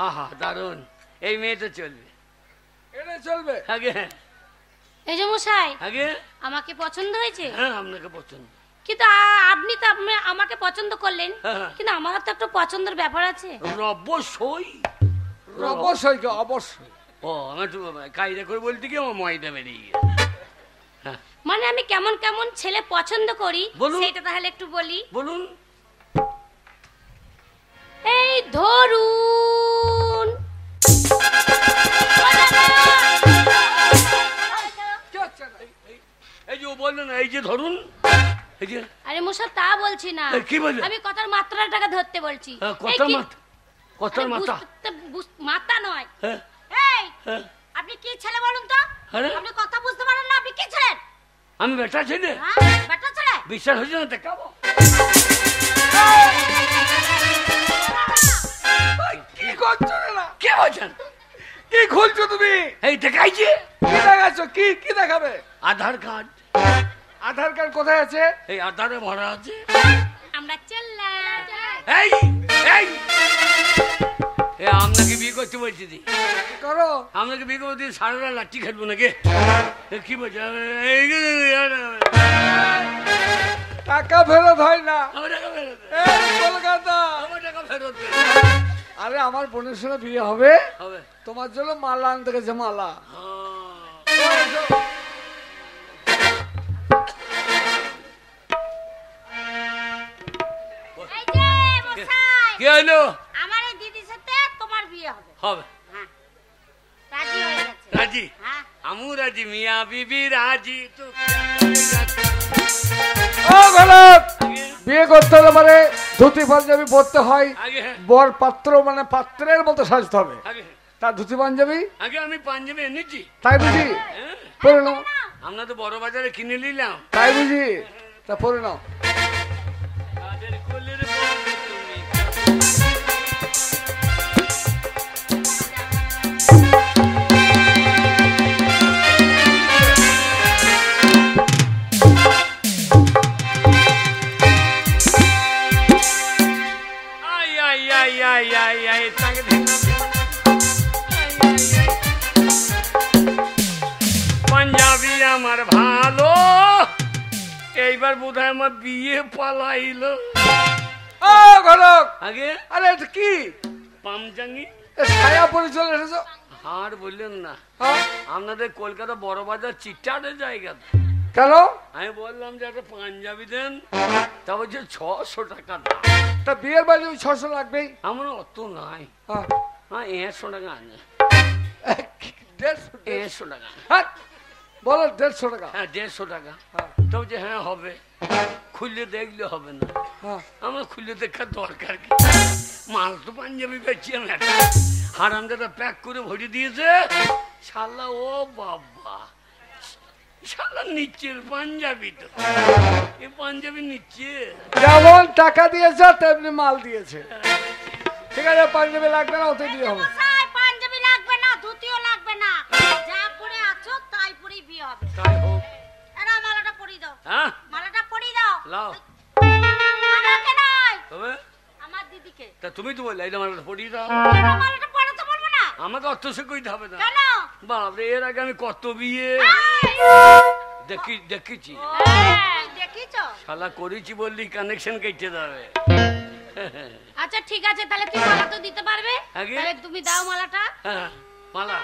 আহা দারুণ, এই মেয়ে তো চলবে, এটা চলবে আগে এই যে মশাই, আগে আমাকে পছন্দ হয়েছে? হ্যাঁ আপনাকে পছন্দ। কিন্তু আপনি তো আমাকে পছন্দ করলেন, কিন্তু আমার তো একটা পছন্দের ব্যাপার আছে। অবশ্যই অবশ্যই অবশ্যই। ও আমি একটু কায়দা করে বলতে কি আমার ময়দা বেরিয়ে গেছে। মানে আমি কেমন কেমন ছেলে পছন্দ করি সেটা তাহলে একটু বলি। বলুন। এই ধরুন, এই যে বললেন, এই যে ধরুন, এই যে। আরে মশা তা বলছি না, কি বললেন? আমি কথার মাত্রাটাকে ধরতে বলছি। কথার মাত্রা মাত্রা নয়। এই আপনি কি ছেলে বলুন তো? আপনি কথা বুঝতে পারেন না, আপনি কি ছেলে? আমি বেটা ছেলে। বেটা ছেলে? বিশ্বাস হচ্ছে না, দেখাবো। কি করছো না? কে বলছেন? কি খুলছো তুমি? এই দেখাইছে। কি দেখাচ্ছো? কি কি দেখাবে? আধার কার্ড। আধার কার্ড কোথায় আছে? এই আধারে ভরা আছে। আমরা চললাম। এই এই আপনাকে বিয়ে করতে বলছি দি করো। আপনাকে বিয়ে করতে সারা লাঠি খেলবো নাকি? কি বলছে? টাকা ফেরত হয় না। কলকাতা ফেরত। আরে আমার বোনের সঙ্গে বিয়ে হবে, হবে তোমার জন্য মালা আনতে গেছে। মালা কি হইলো? আমার এই দিদির সাথে তোমার বিয়ে হবে। হবে। রাজি হয়ে গেছে। রাজি? আমু রাজি, মিয়া বিবি রাজি। তো বিয়ে করতে হলে মানে ধুতি পাঞ্জাবি পরতে হয়, বর পাত্র মানে পাত্রের মতো সাজতে হবে। তার ধুতি পাঞ্জাবি আগে আমি পাঞ্জাবি এনেছি। তাই বুঝি? পরে নাও। আমরা তো বড় বাজারে কিনে নিলাম। তাই বুঝি? তা পরে নাও। পাঞ্জাবি আমার ভালো, এইবার বোধহয় আমার বিয়ে পালাইলো। আগে আরে এটা কি পামজাঙ্গি ছায়া পরে চলে এসেছো? আর বললেন না, আপনাদের কলকাতা বড় বাজার চিটারের জায়গা। কেন? আমি বললাম যে একটা পাঞ্জাবি দেন, তা বলছে 600 টাকা দাম। তা বিয়ের বাড়ি 600 লাগবেই। আমার অত নাই। 150 টাকা আনে। 150 টাকা বলো 150 টাকা? হ্যাঁ 150 টাকা। তো বলছে হ্যাঁ হবে, খুললে দেখলে হবে না। আমার খুললে দেখার দরকার কি? মাল তো পাঞ্জাবি পেয়েছি আমি একটা। হারামজাদা প্যাক করে ভরে দিয়েছে শালা। ও বাবা, শালা নিচের পাঞ্জাবি তো, এই পাঞ্জাবি নিচ্ছে। যেমন টাকা দিয়েছে তেমনি মাল দিয়েছে। ঠিক আছে, পাঞ্জাবি লাগবে না, ওতে দিয়ে হবে। পাঞ্জাবি লাগবে না, ধুতিও লাগবে না, যা পরে আছো তাই পরেই বিয়ে হবে। তাই হোক। এরা মালাটা পরিয়ে দাও। হ্যাঁ মালাটা পরিয়ে দাও। লাও। আমাকে নয়, তবে আমার দিদিকে। তা তুমি তো বললে এই মালাটা পরিয়ে দাও। মালাটা পরাতে বলবো না? আমাকে অর্থ সে কইতে হবে না। কেন? বাপরে, এর আগে আমি কত বিয়ে দেখেছি। দেখিছো? শালা করেছি বললি কানেকশন কেটে যাবে। আচ্ছা ঠিক আছে, তাহলে তুমি মালা তো দিতে পারবে, তাহলে তুমি দাও মালাটা। মালা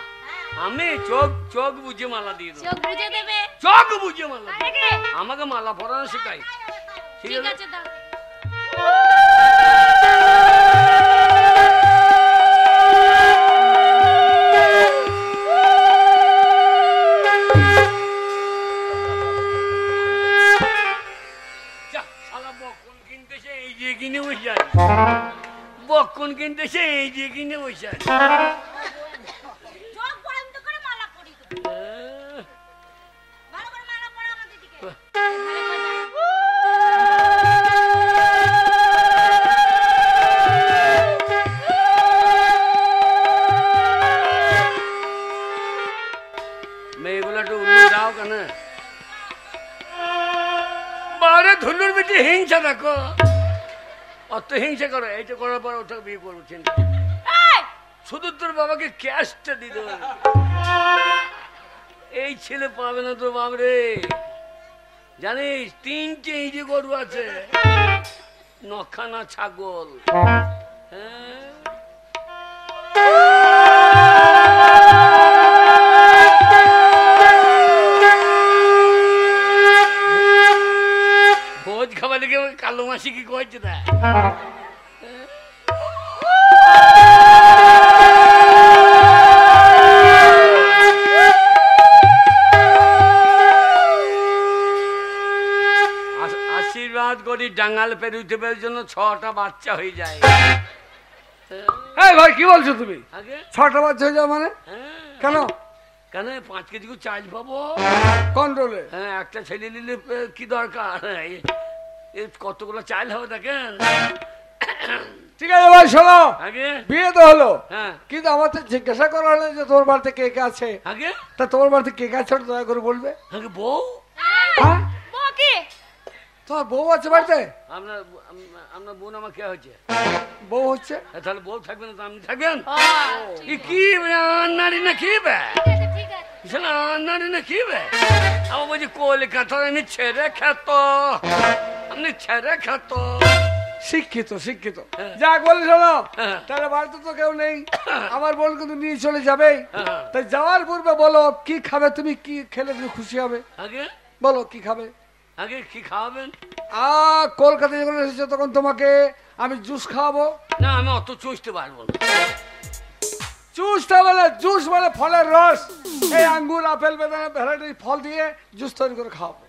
আমি চোখ চোখ বুঝে মালা দিয়ে দেবো। চোখ বুঝে দেবে? চোখ বুঝে মালা। আমাকে মালা পরানো শেখাই। ঠিক আছে দাও। বক্ষণ কিনতেছে এই যে কিনে বসে মেয়েগুলো একটু দাও কেন? বারে ধুলুর বেটি হিংসা দেখো, অত হিংসা করো। এইটা করার পর ওটা বিয়ে করবো। বাবাকে ক্যাশটা দিতে হবে। এই ছেলে পাবে না তো বাবরে, জানিস 3টে ইঁচে গরু আছে, নখানা ছাগল। হ্যাঁ ভোজ খাবার লেগে কালো মাসি কি করছে তা? আশীর্বাদ করি ডাঙ্গাল পেরুতে পেরোর জন্য 6টা বাচ্চা হয়ে যায়। এই ভাই কি বলছো তুমি? আগে 6টা বাচ্চা হয়ে যাও মানে? কেন কেন 5 কেজি করে চাল পাবো কন্ট্রোলে? হ্যাঁ একটা ছেলে নিলে কি দরকার, কতগুলো চাল হবে দেখেন। ঠিক আছে ভাই শোনো, আগে বিয়ে তো হলো, হ্যাঁ কিন্তু আমার তো জিজ্ঞাসা করা হলো যে তোর বাড়িতে কে কে আছে। আগে তা তোমার বাড়িতে কে কে আছে দয়া করে বলবে। আগে বউ হ্যাঁ বউ কি? তোমার বউ আছে বাড়িতে? আপনার আপনার বোন আমার কে হচ্ছে? বউ হচ্ছে? তাহলে বউ থাকবে না তো আপনি থাকবেন? ঠিক এ কি নারী না কি বে, আছে, ঠিক আছে। নারী না কি বে? আমার বলছি কলকাতা আমি ছেড়ে খেত, আপনি ছেড়ে খেত। শিক্ষিত শিক্ষিত হ্যাঁ। যাক বলি শোনো, হ্যাঁ। তাহলে বাড়িতে তো কেউ নেই, আমার বোন কিন্তু নিয়ে চলে যাবে। হ্যাঁ। তাই যাওয়ার পূর্বে বলো কি খাবে, তুমি কি খেলে তুমি খুশি হবে আগে বলো কি খাবে। আগে কি খাওয়াবেন? কলকাতায় যখন এসেছো তখন তোমাকে আমি জুস খাওয়াবো। না আমি অত চুষতে পারবো না। জুসটা মানে জুস মানে ফলের রস, এই আঙ্গুর আপেল বেদানা ভ্যারাইটি ফল দিয়ে জুস তৈরি করে খাওয়াবো।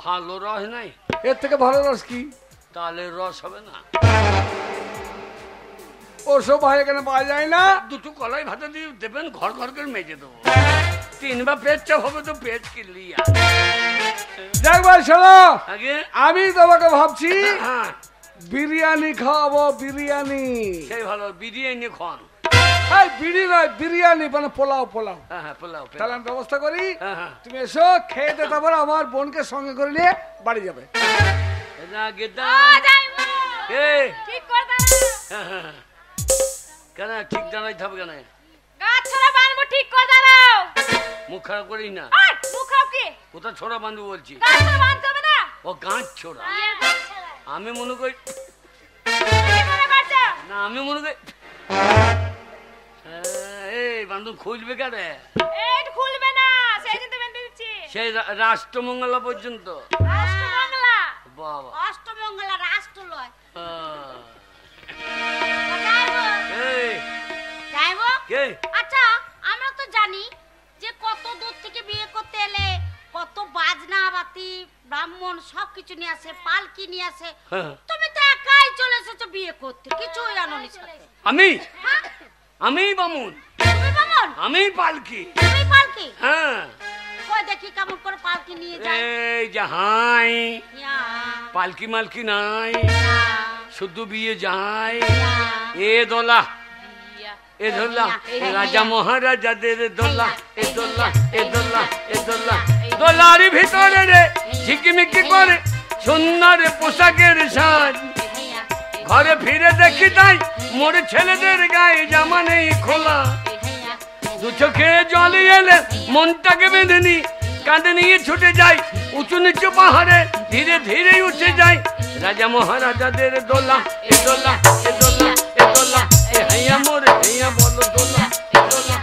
ভালো রস নাই? এর থেকে ভালো রস কি? তাহলে রস হবে না। ওসব ভাই এখানে পাওয়া যায় না। দুটো কলাই ভাজা দিয়ে দেবেন, ঘর ঘর করে মেজে দেবো। 3বার পেট চাপ হবে তো পেট কিনলি। যাক ভাই শোনো, আগে আমি তোমাকে ভাবছি হ্যাঁ বিরিয়ানি খাওয়াবো। বিরিয়ানি সেই ভালো, বিরিয়ানি খান। এই বিড়ি নয় বিরিয়ানি, মানে পোলাও পোলাও। হ্যাঁ হ্যাঁ পোলাও তাহলে আমি ব্যবস্থা করি, হ্যাঁ হ্যাঁ তুমি এসো খেয়ে দে, তারপর আমার বোনকে সঙ্গে করে নিয়ে বাড়ি যাবে। ঠিক করে দাঁড়াও। কেন ঠিক জানাইতে হবে কেন? গাছ ছড়া বাঁধবো, ঠিক করে দাঁড়াও। মুখ খারাপ করিস না। আর মুখ খাও কি? কোথা ছোড়া বান্ধব বলছি? গাছ ছড়া বাঁধতে হবে না? ও গাছ ছোড়া। আমি মনে করি কি মনে করছো? না, আমি মনে করি এই বান্ধব খুঁজবে কেন? এই খুলবে না, সেই জন্য বেঁধে দিচ্ছি। সেই রাষ্ট্রমঙ্গলা পর্যন্ত। রাষ্ট্রমঙ্গলা, বাবা অষ্টমঙ্গলা রাষ্ট্র লয়। আহ, যাইবো এই যাইবো। কে? আচ্ছা আমরা তো জানি যে কত দূর থেকে বিয়ে করতে এলে কত বাজনা বাতি ব্রাহ্মণ সবকিছু নিয়ে আসে, পালকি নিয়ে আসে। হ্যাঁ। তুমি তো একাই চলে এসেছো বিয়ে করতে, কিছুই আনোনি সাথে। আমি হ্যাঁ? আমি বামুন, তুমি বামন, আমি পালকি। তুমি পালকি। হ্যাঁ কই দেখি কেমন করে পালকি নিয়ে যায়। এই যাহাই ইয়া, পালকি মালকি নাই, ইয়া, শুধু বিয়ে যায়। ইয়া, এ দোলা ইয়া। এ দোলা, রাজা মহারাজাদের দোলা, এ দোলা এ দোলা এ দোলা। দোলার ভিতরে রে ঝিকিমিকি করে সুন্দর পোশাকের সাজ। ইয়া, ঘরে ফিরে দেখি তাই মোর ছেলেদের গায়ে জামা নেই খোলা। ইয়া, দু চোখে জল এলে মনটাকে বেঁধে নি, কাঁধে নিয়ে ছুটে যাই উঁচু নিচু পাহাড়ে, ধীরে ধীরে উঠে যাই রাজা মহারাজাদের দোলা, এ দোলা এ দোলা এ দোলা, এ হাইয়া মোর হাইয়া বলো দোলা এ দোলা।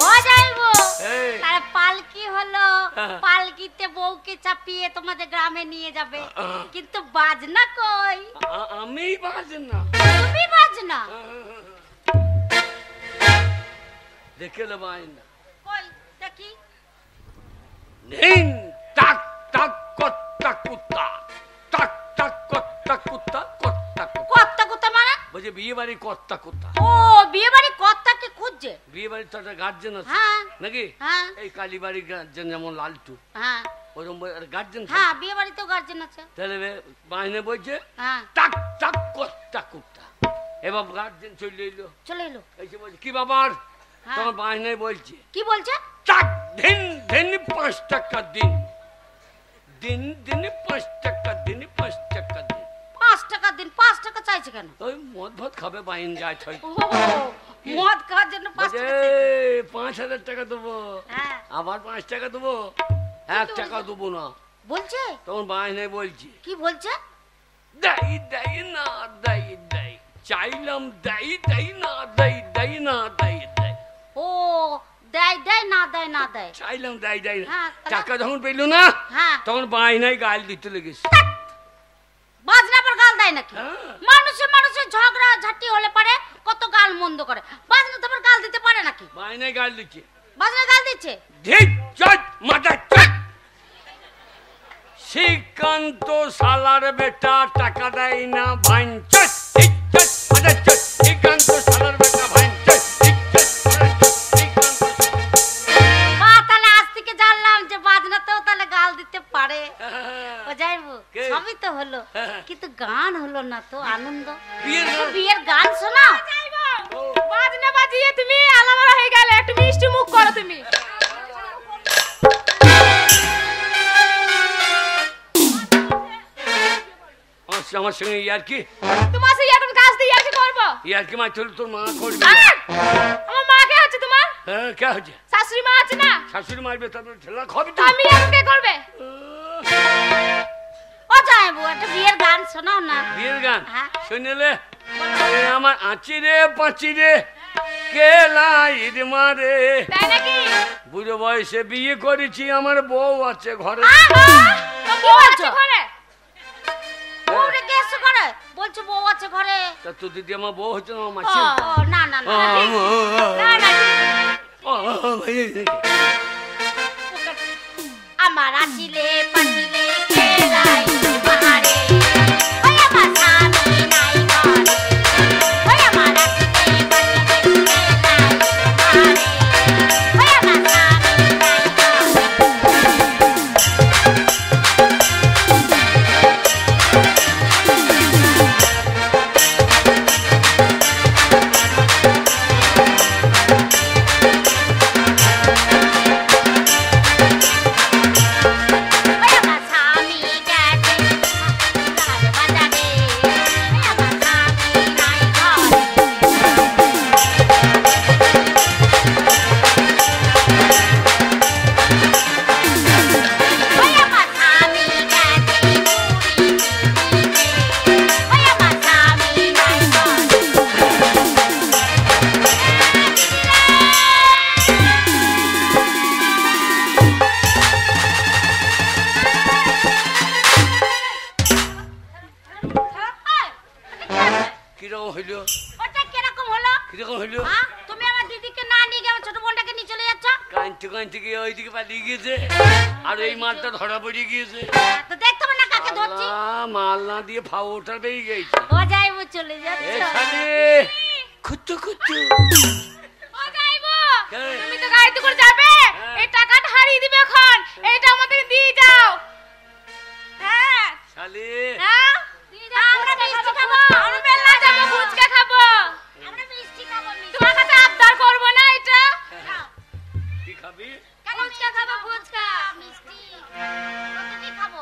ও যাইবো। এই, তার পালকি হলো, হ্যাঁ। পালকিতে বউকে চাপিয়ে তোমাদের গ্রামে নিয়ে যাবে, কিন্তু বাজনা কই? আমি বাজেন না। তুমি বাজনা দেখে নেব আইনা। কই দেখি। নেই টাক টাক কত্তা কুত্তা, টাক টাক কত্তা কুত্তা, কত্তা কুত্তা। কত্তা কুত্তা মানে? বলছে বিয়ে বাড়ি কত্তা কুত্তা। ও বিয়ে বাড়ি কত্তাকে খুঁজছে। বিয়ে বাড়ির তো একটা গার্জেন আছে হ্যাঁ নাকি? হ্যাঁ এই কালীবাড়ির গার্জেন যেমন লালটু, হ্যাঁ ওরকম গার্জেন। হ্যাঁ বিয়ে বাড়িতেও গার্জেন আছে। তাহলে বাহিনী বলছে হ্যাঁ টাক টাক কত্তা কুত্তা। এবার গার্জেন চলে এলো, চলে এলো। এসে বলছে কি বাবার? হ্যাঁ। তোমার বাহিনী বলছে কি বলছে? টাক দিন দিন 5 টাকা দিন, দিন দিন 5 টাকা দিন, 5 টাকা দিন। 5 টাকা দিন। 5 টাকা চাই হয়েছে কেন? ওই মদ ভাত খাবে বাইন যায় ছয়। মদ খাওয়ার জন্য 5,000 টাকা দেবো, আবার 5 টাকা দেবো, 1 টাকা দেবো না বলছে। তখন বাইনে বলছি কি বলছে? দেই দেই না দেই দেই, চাইলাম দেই দেই না দেই দেই না দেই দেই। ও দেয় দেয় না দেয় না দেয়, চাইলাম দেই দেই না। হ্যাঁ, টাকা যখন পেল না তখন বাইনাই গাল দিতে লেগেছে। বাজনা পর গাল দেয় নাকি? হ্যাঁ। মানুষের ঝগড়া ঝাঁটি হলে পারে কত গাল মন্দ করে, বাজনা তো আবার গাল দিতে পারে নাকি? বাইনাই গাল দিচ্ছে। বাজনা গাল দিচ্ছে? ধিক চট মাথা চট। শ্রীকান্ত শালার বেটা টাকা দেয় না ভাইন চট, ধিক চট মাথা চট। শ্রীকান্ত শালার বেটা ভাইন চট, ধিক চট মাথা চট। শ্রীকান্ত বা তাহলে আজ থেকে জানলাম যে বাজনাতেও তাহলে গাল দিতে পারে। ও যাইবো কে? সবই তো হলো, কিন্তু গান হলো না তো। আনন্দ বিয়ের একটু গান? বিয়ের গান শোনা। বাজনা বাজিয়ে তুমি আলাদা হয়ে গেলে, একটু মিষ্টি মুখ করো তুমি। আমার সঙ্গে ইয়ার কি, তোমার সেই এখন কাজ দিয়ে আর কি করবো? ইয়ার কি মাই তোর মা করবে? আমার মা কে আছে তোমার? হ্যাঁ কে হচ্ছে? শাশুড়ি মা আছে না? শাশুড়ি মারবে তারপরে ঠেলা খাবি তো। আমি এখন কে করবে? ও যাইবো একটা বিয়ের গান শোনাও না। বিয়ের গান হ্যাঁ। শুনলে আমার আঁচিরে পাঁচিরে কে লাইট মারে। তাই নাকি? বুড়ো বয়সে বিয়ে করেছি, আমার বউ আছে ঘরে। তো বউ আছে ঘরে? বউ রেখে এসে ঘরে বলছে বউ আছে ঘরে। তা তো দিদি আমার বউ হচ্ছে না, আমার মাসি। ও না না না না না, আমার আসিলে পাচিলে খেলাই বাহারে, ওই আমার স্বামী নাই ঘরে, ওই আমার আসিলে পাচিলে খেলাই বাহারে, ওই আমার স্বামী নাই কিরকম হইলো? ওটা কিরকম হলো? কিরকম হইলো? তুমি আমার দিদিকে না নিয়ে গিয়ে আমার ছোট বোনটাকে নিয়ে চলে যাচ্ছ। কাঁদতে কাঁদতে গিয়ে ওইদিকে পালিয়ে গিয়েছে, আর এই মালটা ধরা পড়ে গিয়েছে। তো দেখতে হবে না কাকে ধরছি। আল্লাহ, মাল না দিয়ে ফাও ওঠার পেয়ে গেছে। ও যাইবো চলে যাচ্ছ। এখানে খুঁজছো খুঁজছো। ও যাইবো, কে? তুমি তো গাড়িতে করে যাবে, এই টাকাটা হারিয়ে দিবে এখন, এইটা আমাদের দিয়ে যাও। হ্যাঁ শালি হ্যাঁ, আমরা মিষ্টি খাবো। আমরা মেলা যাবো, ফুচকা খাবো। আমরা মিষ্টি খাবো। মিষ্টি তোমার কাছে আবদার করবো না এটা? কি খাবি? ফুচকা খাবো, ফুচকা। মিষ্টি কত কি খাবো?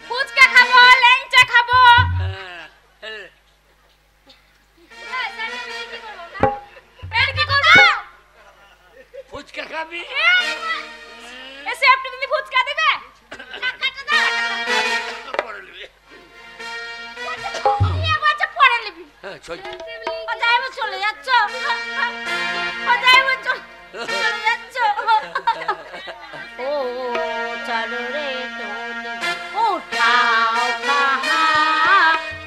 ফুচকা খাবো, ল্যাংচা খাবো। হ্যাঁ, হ্যাঁ। এর কি করবো? ফুচকা খাবি? এসে আপনি দিদি ফুচকা দেবে? টাকাটা দাও। পরে নেবে। নিয়ে বলছে পরে নিবি। হ্যাঁ, চল। ও যাইবো চলে যাচ্ছ। ও যাইবো চলে যাচ্ছ। ও চলো রে তোলে উঠাও কাহা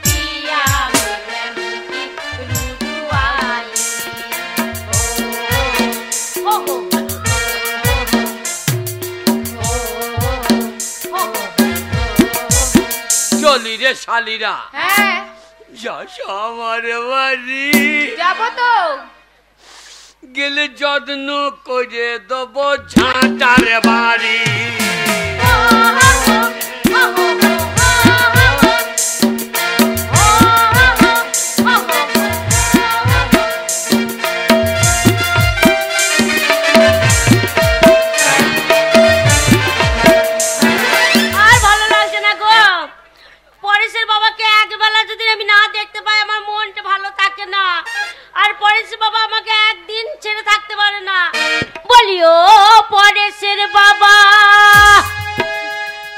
পিয়া মিলন কি রুজুআই। ও হো চলি রে শালিরা, হ্যাঁ যাস আমার বাড়ি। যাবো তো। গেলে যত্ন করে দেবো ঝাঁটার বাড়ি। আর ভালো লাগছে না গো। পরেশের বাবাকে একবেলা যদি আমি না দেখতে পাই আমার পরেশ বাবা আমাকে একদিন ছেড়ে থাকতে পারে না। বলি ও পরেশের বাবা,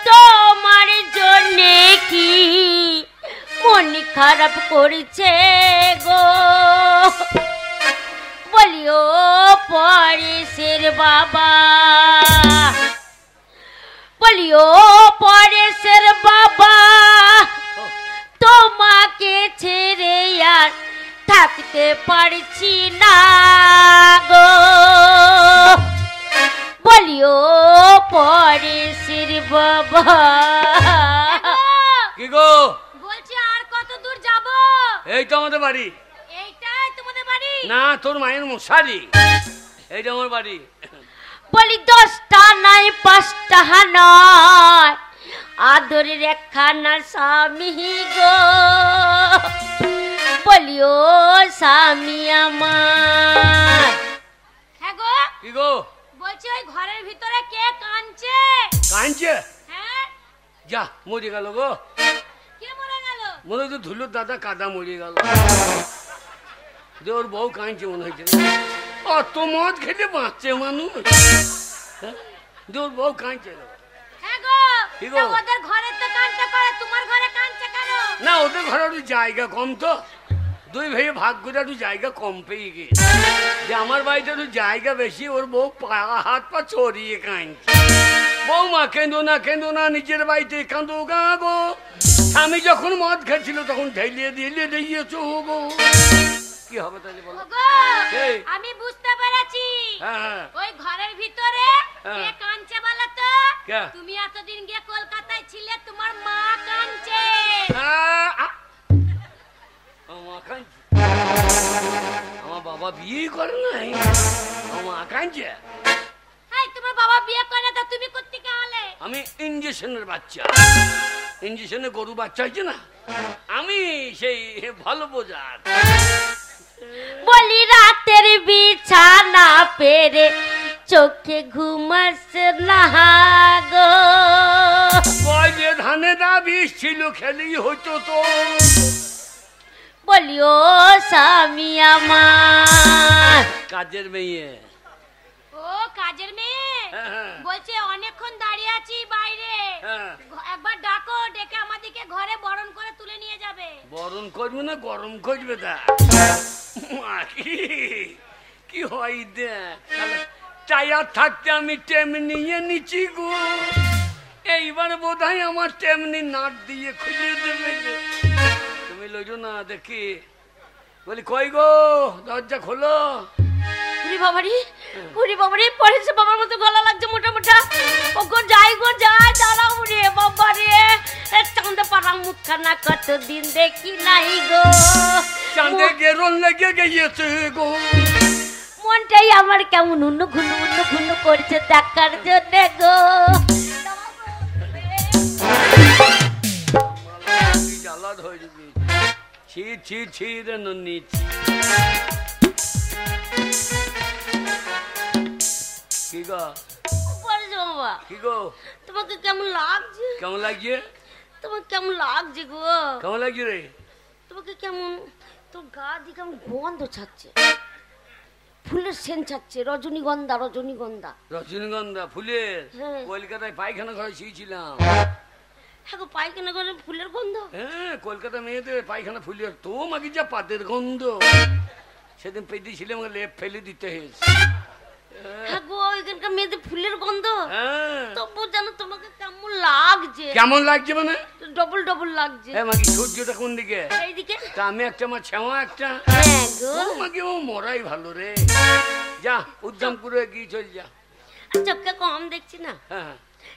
তোমার জন্যে কি মন খারাপ করেছে গো? বলি ও পরেশের বাবা, বলি ও পরেশের বাবা, তোমাকে ছেড়ে আর থাকতে পারছি না গো। বলি ও পরেশের বাবা। কি গো? বলছি আর কত দূর যাব? এই তো আমাদের বাড়ি। এইটাই তোমাদের বাড়ি? না, তোর মায়ের মশারি। এইটা আমার বাড়ি। বলি 10টা নাই 5টা নয়, আদরের একখানা স্বামী গো। বলি ও স্বামী আমার। হ্যাঁ গো। কি গো? বলছি ওই ঘরের ভিতরে কে কাঁদছে? কাঁদছে? হ্যাঁ। যা, মরে গেল গো। কে মরে গেল? মনে হচ্ছে ধুলুর দাদা কাদা মরে গেল। ওর বউ কাঁদছে মনে হয়েছে। অত মদ খেলে বাঁচছে মানুষ। ওর বউ কাঁদছে। হ্যাঁ গো। কি গো? ওদের ঘরে তো কাঁদতে পারে, তোমার ঘরে কাঁদছে কেন? না, ওদের ঘরে একটু জায়গা কম তো, দুই ভাই ভাগ করে একটু জায়গা কম পেয়ে গেছে। যে আমার বাড়িতে একটু জায়গা বেশি, ওর বউ হাত পা চড়িয়ে কাঁদছে। বৌমা কেঁদো না, নিজের বাড়িতে কাঁদো গা গো। স্বামী যখন মদ খেয়েছিল তখন ঢেলিয়ে দিয়েছ গো। কি হবে তাহলে বলো? ওগো, এই। আমি বুঝতে পেরেছি। হ্যাঁ। ওই ঘরের ভিতরে হ্যাঁ। কে কাঁদছে বলো তো? কে? তুমি এতদিন গিয়ে কলকাতায় ছিলে, তোমার মা কাঁদছে। আমার বাবা বিয়ে করে নাই, আমার মা কাঁদছে। এই তোমার বাবা বিয়ে করে না, তুমি কোত্থেকে হলে? আমি ইঞ্জেকশনের বাচ্চা, ইঞ্জেকশনে গরু বাচ্চা হয়েছে না, আমি সেই ভালো বোঝার। বলি রাতের বিছানা পেরে চোখে ঘুমাচ্ছে না গো। কয় যে ধানে দা বিষ ছিল, খেলেই হইতো তো। বলি ও স্বামী আমার। কাজের মেয়ে। ও কাজের মেয়ে? হ্যাঁ। বলছে অনেকক্ষণ দাঁড়িয়ে আছি বাইরে, হ্যাঁ। একবার ডাকো, ডেকে আমাদেরকে ঘরে বরণ করে তুলে নিয়ে যাবে। বরণ করবে না গরম করবে তা? কি হয় দেখ, টায়ার থাকতে আমি টেম নিয়ে নিচ্ছি গো। এইবার বোধ হয় আমার টেমনি নাট দিয়ে খুলে দেবে। তুমি লইছো না দেখি। বলি কই গো, দরজা খোলো। উরি বাবারি পরেছে বাবার মতো গলা লাগছে মোটা মোটা। ও গো যাই গো যাই, দাঁড়াও রে বাবা রে। চাঁদে পাড়া মুখখানা কতদিন দেখি নাই গো। চাঁদে গেরন লেগে গিয়েছে গো। মনটাই আমার কেমন উন্ন ঘুন্ন করছে দেখার জন্য গো। জ্বালা ধরে ছি ছি ছি রে নন্নি। কি গো? বাবা কি গো? তোমাকে কেমন লাগছে? কেমন লাগছে? তোমাকে কেমন লাগছে গো? কেমন লাগছে রে? তোমাকে কেমন, তোর গা দিয়ে কেমন গন্ধ ছাড়ছে, ফুলের সেন্ট ছাড়ছে, রজনীগন্ধা। রজনীগন্ধা ফুলের? হ্যাঁ। কলকাতায় পায়খানা ঘরে শুয়েছিলাম। হ্যাঁ গো, পায়খানা করে ফুলের গন্ধ? হ্যাঁ, কলকাতা মেয়েদের পায়খানা ফুলের। তো মাকে যা পাতের গন্ধ, সেদিন পেয়েছিলাম লেপ ফেলে দিতে হয়েছে। হ্যাঁ গো, ওইখানকার মেয়েদের ফুলের গন্ধ। হ্যাঁ। তবু জানো তোমাকে কেমন লাগছে? কেমন লাগছে মানে? ডবল লাগছে। হ্যাঁ মাকে, সূর্যটা কোন দিকে? এইদিকে। তা আমি একটা, আমার ছেমা একটা। হ্যাঁ গো। ও মাকে, ও মরাই ভালো রে। যা উদ্যম করে গিয়ে চল যা। চোখে কম দেখছি না। হ্যাঁ,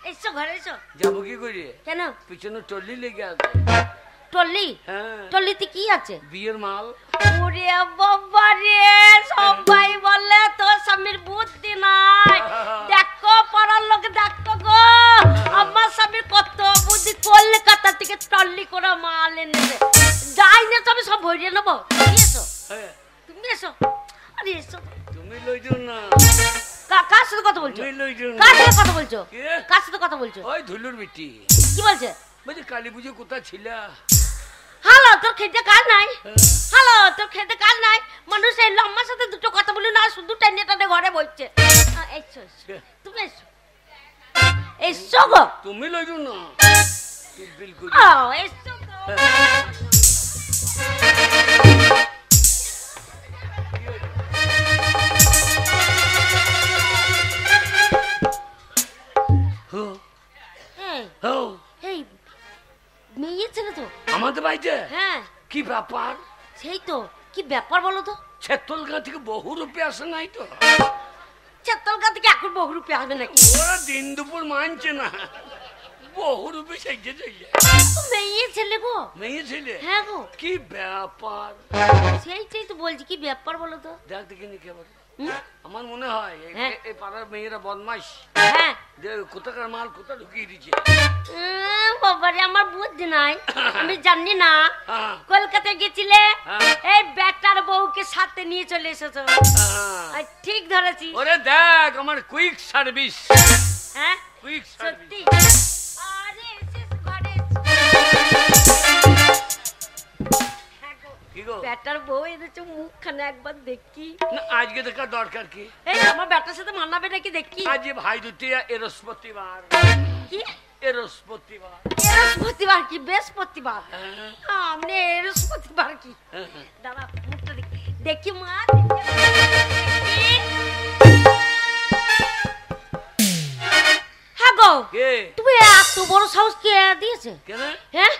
এসো ঘরে এসো। যাবো কি করে? কেন? পিছনে টলি লেগে আছে। টলি? হ্যাঁ। টলিতে কি আছে? বিয়ের মাল। ওরে বাবা রে, সবাই বলে তোর স্বামীর বুদ্ধি নাই। দেখো পাড়ার লোকে দেখো গো, আমার স্বামীর কত বুদ্ধি। কলকাতা থেকে টলি করে মাল এনেছে। যাই না তবে সব ভরিয়ে নেবো। তুমি এসো, হ্যাঁ, তুমি এসো। আরে এসো। তুমি লইছো না। কার সাথে কথা বলছো? তুমি লইছো না। কার সাথে কথা বলছো? কে? কার সাথে কথা বলছো? ওই ধুলুর বিটি। কি বলছে? বলছি কালী পুজো কোথায় ছিলা? হ্যালো, তোর খেতে কাজ নাই? হ্যালো, তোর খেতে কাজ নাই? মানুষ এই লম্বা গো তুমি লইছো না বিলকুল এসো তো। এই মেয়ে ছেলে তো আমাদের বাড়িতে হ্যাঁ কি ব্যাপার? সেই তো কি ব্যাপার বলো তো? ছেত্তলগা থেকে বহু রূপে আসে নাই তো? চেতলগা থেকে এখন বহু রূপে আসবে নাকি? ওরা দিন দুপুর মানছে না, বহু রূপে সেজে চলে। মেয়ে ছেলে গো। মেয়ে ছেলে? হ্যাঁ গো। কি ব্যাপার? সেইটাই তো বলছি কি ব্যাপার বলো তো? দেখ দেখিনি কেবল আমার মনে হয় এই পাড়ার মেয়েরা বদমাইশ। হ্যাঁ কোথাকার মাল কোথা ঢুকিয়ে দিচ্ছে। বাবারে আমার বুদ্ধি নাই, আমি জানি না। কলকাতায় গেছিলে এই ব্যাটার বউকে সাথে নিয়ে চলে এসেছো। ঠিক ধরেছি। ওরে দেখ আমার কুইক সার্ভিস। হ্যাঁ কুইক সত্যি? আরে এসেস ঘরে। কি গো ব্যাটার বউ এনেছো, মুখখানে একবার দেখি। না আজকে দেখার দরকার কি? এই আমার ব্যাটার সাথে মানাবে নাকি দেখি। আজ ভাই দুটিয়া এরস্পতিবার। কি এরস্পতিবার? এরস্পতিবার কি বৃহস্পতিবার? আমি এরস্পতিবার কি? দাঁড়া মুখটা দেখি, দেখি মা দেখি। হ্যাঁ গো কে? তুমি এত বড় সাহস কে দিয়েছে? কেন? হ্যাঁ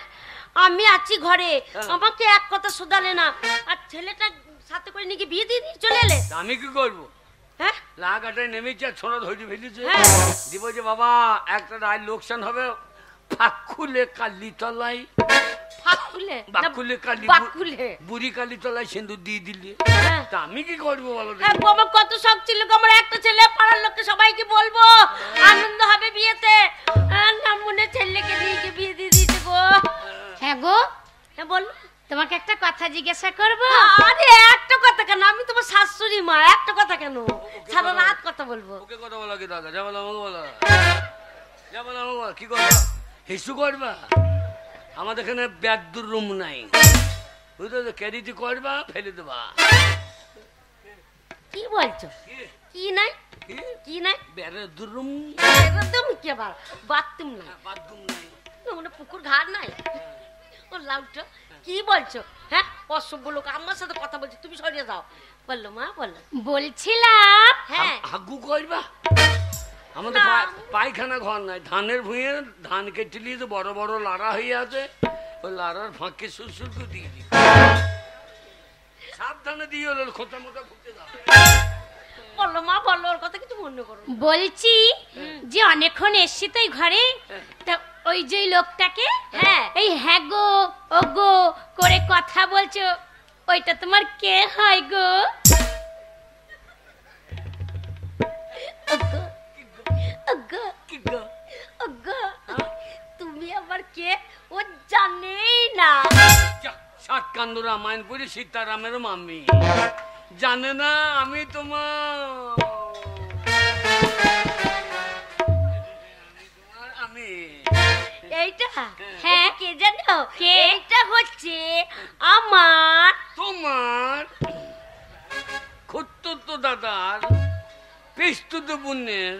আমি আছি ঘরে, আমাকে এক কথা শোধালে না, আর ছেলেটা সাথে করে নিয়ে বিয়ে দিয়ে দিয়ে চলে এলে। আমি কি করবো? হ্যাঁ লাগাটাই নেমেছে আর ছোড়া ধরে ফেলেছে। হ্যাঁ। দিব যে বাবা একটা রায় লোকসান হবে, ফাঁক খুলে কালি তলায়, ফাঁক খুলে বাকুলে কালি, বাকুলে বুড়ি কালি তলায় সিঁদুর দিয়ে দিলে। হ্যাঁ। তা আমি কি করবো বলো? হ্যাঁ গো, আমার কত শখ ছিল গো, আমার একটা ছেলে, পাড়ার লোককে সবাইকে বলবো, আনন্দ হবে বিয়েতে। না মনে ছেলেকে দিয়ে বিয়ে দিয়ে দিয়েছে গো। হ্যাঁ গো, হ্যাঁ বল। তোমাকে একটা কথা জিজ্ঞাসা করবো? আরে একটা কথা কেন, আমি তোমার শাশুড়ি মা, একটা কথা কেন, সারা রাত কথা বলবো। ওকে কথা বলা কি দরকার? যা বলো আমাকে বলো, যা বলো আমাকে বলো। কি করবা? হিসু করবা? আমাদের এখানে ব্যাদুর রুম নাই, বুঝতে? ক্যারিটি করবা, ফেলে দেবা। কি বলছো? কি নাই? কি নাই? ব্যাদুর রুম? একদম কি আবার বাথরুম নাই? বাথরুম নাই মানে পুকুর ঘাট নাই? ও লাউটা কি বলছো? হ্যাঁ অসভ্য লোক আমার সাথে কথা বলছি, তুমি সরিয়ে যাও। বললো মা, বললো। বলছিলাম হ্যাঁ হাগু করবা? আমাদের পায়খানা ঘর নাই, ধানের ভুঁয়ে ধান কেটে নিয়ে তো বড় বড় লাড়া হয়ে আছে, ওই লাড়ার ফাঁকে সুরসুর করে দিয়ে দিই, সাবধানে দিয়ে হলো খোঁচা মোটা ফুটে যাবে। বললো মা, বললো, ওর কথা কিছু মনে করো। বলছি যে অনেকক্ষণ এসছি তো এই ঘরে, তা ওই যে লোকটাকে হ্যাঁ এই হ্যাঁ গো ও গো করে কথা বলছো, ওইটা তোমার কে হয় গো? তুমি আবার কে? ও জানেই না। সাত কান্দ রামায়ণ পড়ি সীতারামের মামি, জানে না আমি তোমার আমি। এইটা হ্যাঁ কে জানো? এইটা হচ্ছে আমার তোমার খুত্তুত দাদার পিস্তুত বোনের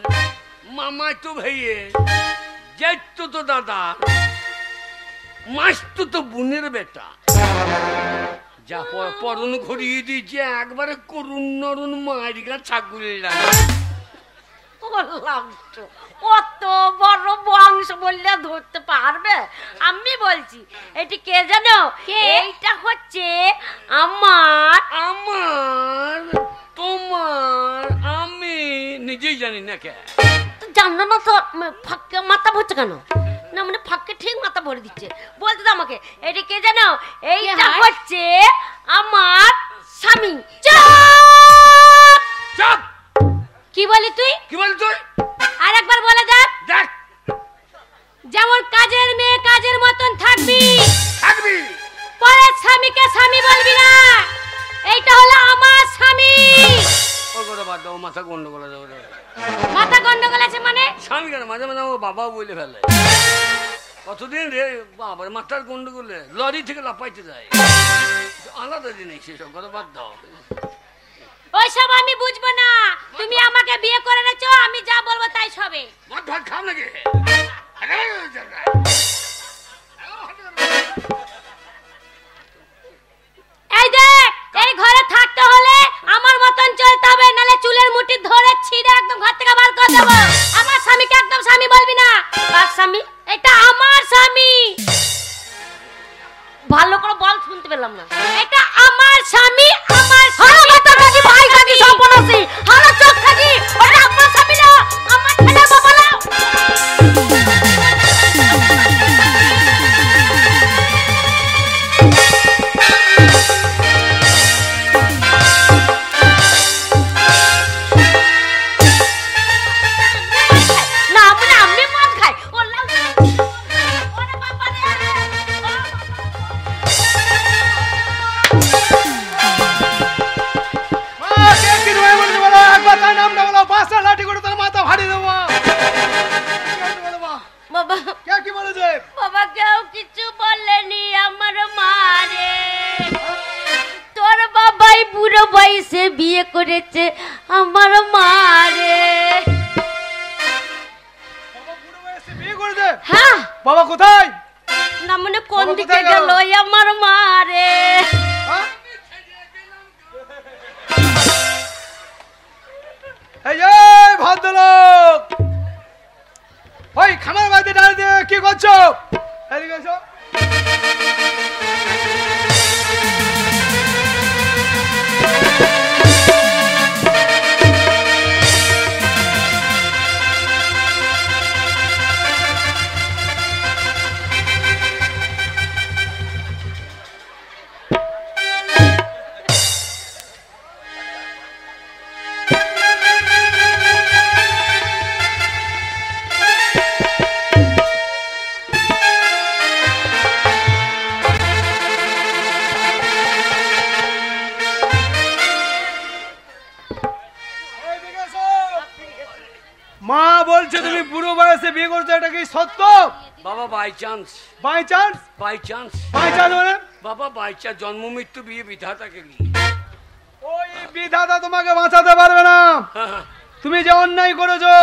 মামাতো ভাইয়ের জ্যাঠতো দাদার মাসতুতো বোনের বেটা। যা পরন ঘুরিয়ে দিয়েছে একবারে করুণ নরুণ মারিকা ছাগলের লাগে। বললাম তো অত বড় বংশ বললে ধরতে পারবে? আমি বলছি এটি কে জানো? এইটা হচ্ছে আমার আমার তোমার আমি নিজেই জানি না। কে জানো না তো? ফাঁকে মাথা ভরছে কেন? না মানে ফাঁকে ঠিক মাথা ভরে দিচ্ছে। বলতে দাও আমাকে, এটি কে জানো? এইটা হচ্ছে আমার স্বামী। চুপ! কি বলি তুই? কি বল তুই? আর একবার বলে দেখ। দেখ যেমন কাজের মেয়ে কাজের মতন থাকবি, থাকবি, পরে স্বামীকে স্বামী বলবি না। এইটা হলো আমার স্বামী। ওর কথা বাদ দাও, মাথা গন্ডগোল আছে। মাথা গন্ডগোল আছে মানে? স্বামী কেন মাঝে মাঝে আমার বাবা বলে ফেলে। কতদিন রে বাবার মাথার গন্ডগোলে লরি থেকে লাফাইতে যায়, আলাদা জিনিস, সেসব কথা বাদ দাও। ওইসব আমি বুঝবো না। তুমি আমাকে বিয়ে করে এনেছো, আমি যা বলবো তাই সবে। মদ ভাত খাও নাকি? এই দেখ, এই ঘরে থাকতে হলে আমার মতন চলতে হবে, নালে চুলের মুঠি ধরে ছিঁড়ে একদম ঘর থেকে বার করে দেবো। আমার স্বামীকে একদম স্বামী বলবি না। কার স্বামী? এটা আমার স্বামী। ভালো করে বল, শুনতে পেলাম না। এটা আমার স্বামী, আমার স্বামী। হালা কথা কাকি, ভাই কাকি, সম্পূর্ণসি হালা চোখ কাকি, ওটা আমার স্বামী না, আমার ছেলে বাবা না। না মানে আমি মদ খাই। ওরে বাবা রে। বাবা বাবা কেউ কিছু বলেনি আমার মারে। তোর বাবাই বুড়ো বয়সে বিয়ে করেছে আমার মারে। হ্যাঁ বাবা কোথায়? না মানে কোন বাবা দিকে কোথায় গেল গেল? আমার মারে। হ্যাঁ? এই ভদ্রলোক, ওই খামার বাড়িতে দাঁড়িয়ে কি করছো? এদিকে এসো। মা বলছে তুমি বুড়ো বয়সে বিয়ে করছো, এটা কি সত্য? বাবা by chance, by chance? By chance, by chance মানে? বাবা বাই চান্স, জন্ম মৃত্যু বিয়ে বিধাতাকে নিয়ে। ওই বিধাতা তোমাকে বাঁচাতে পারবে না। তুমি যে অন্যায় করেছো,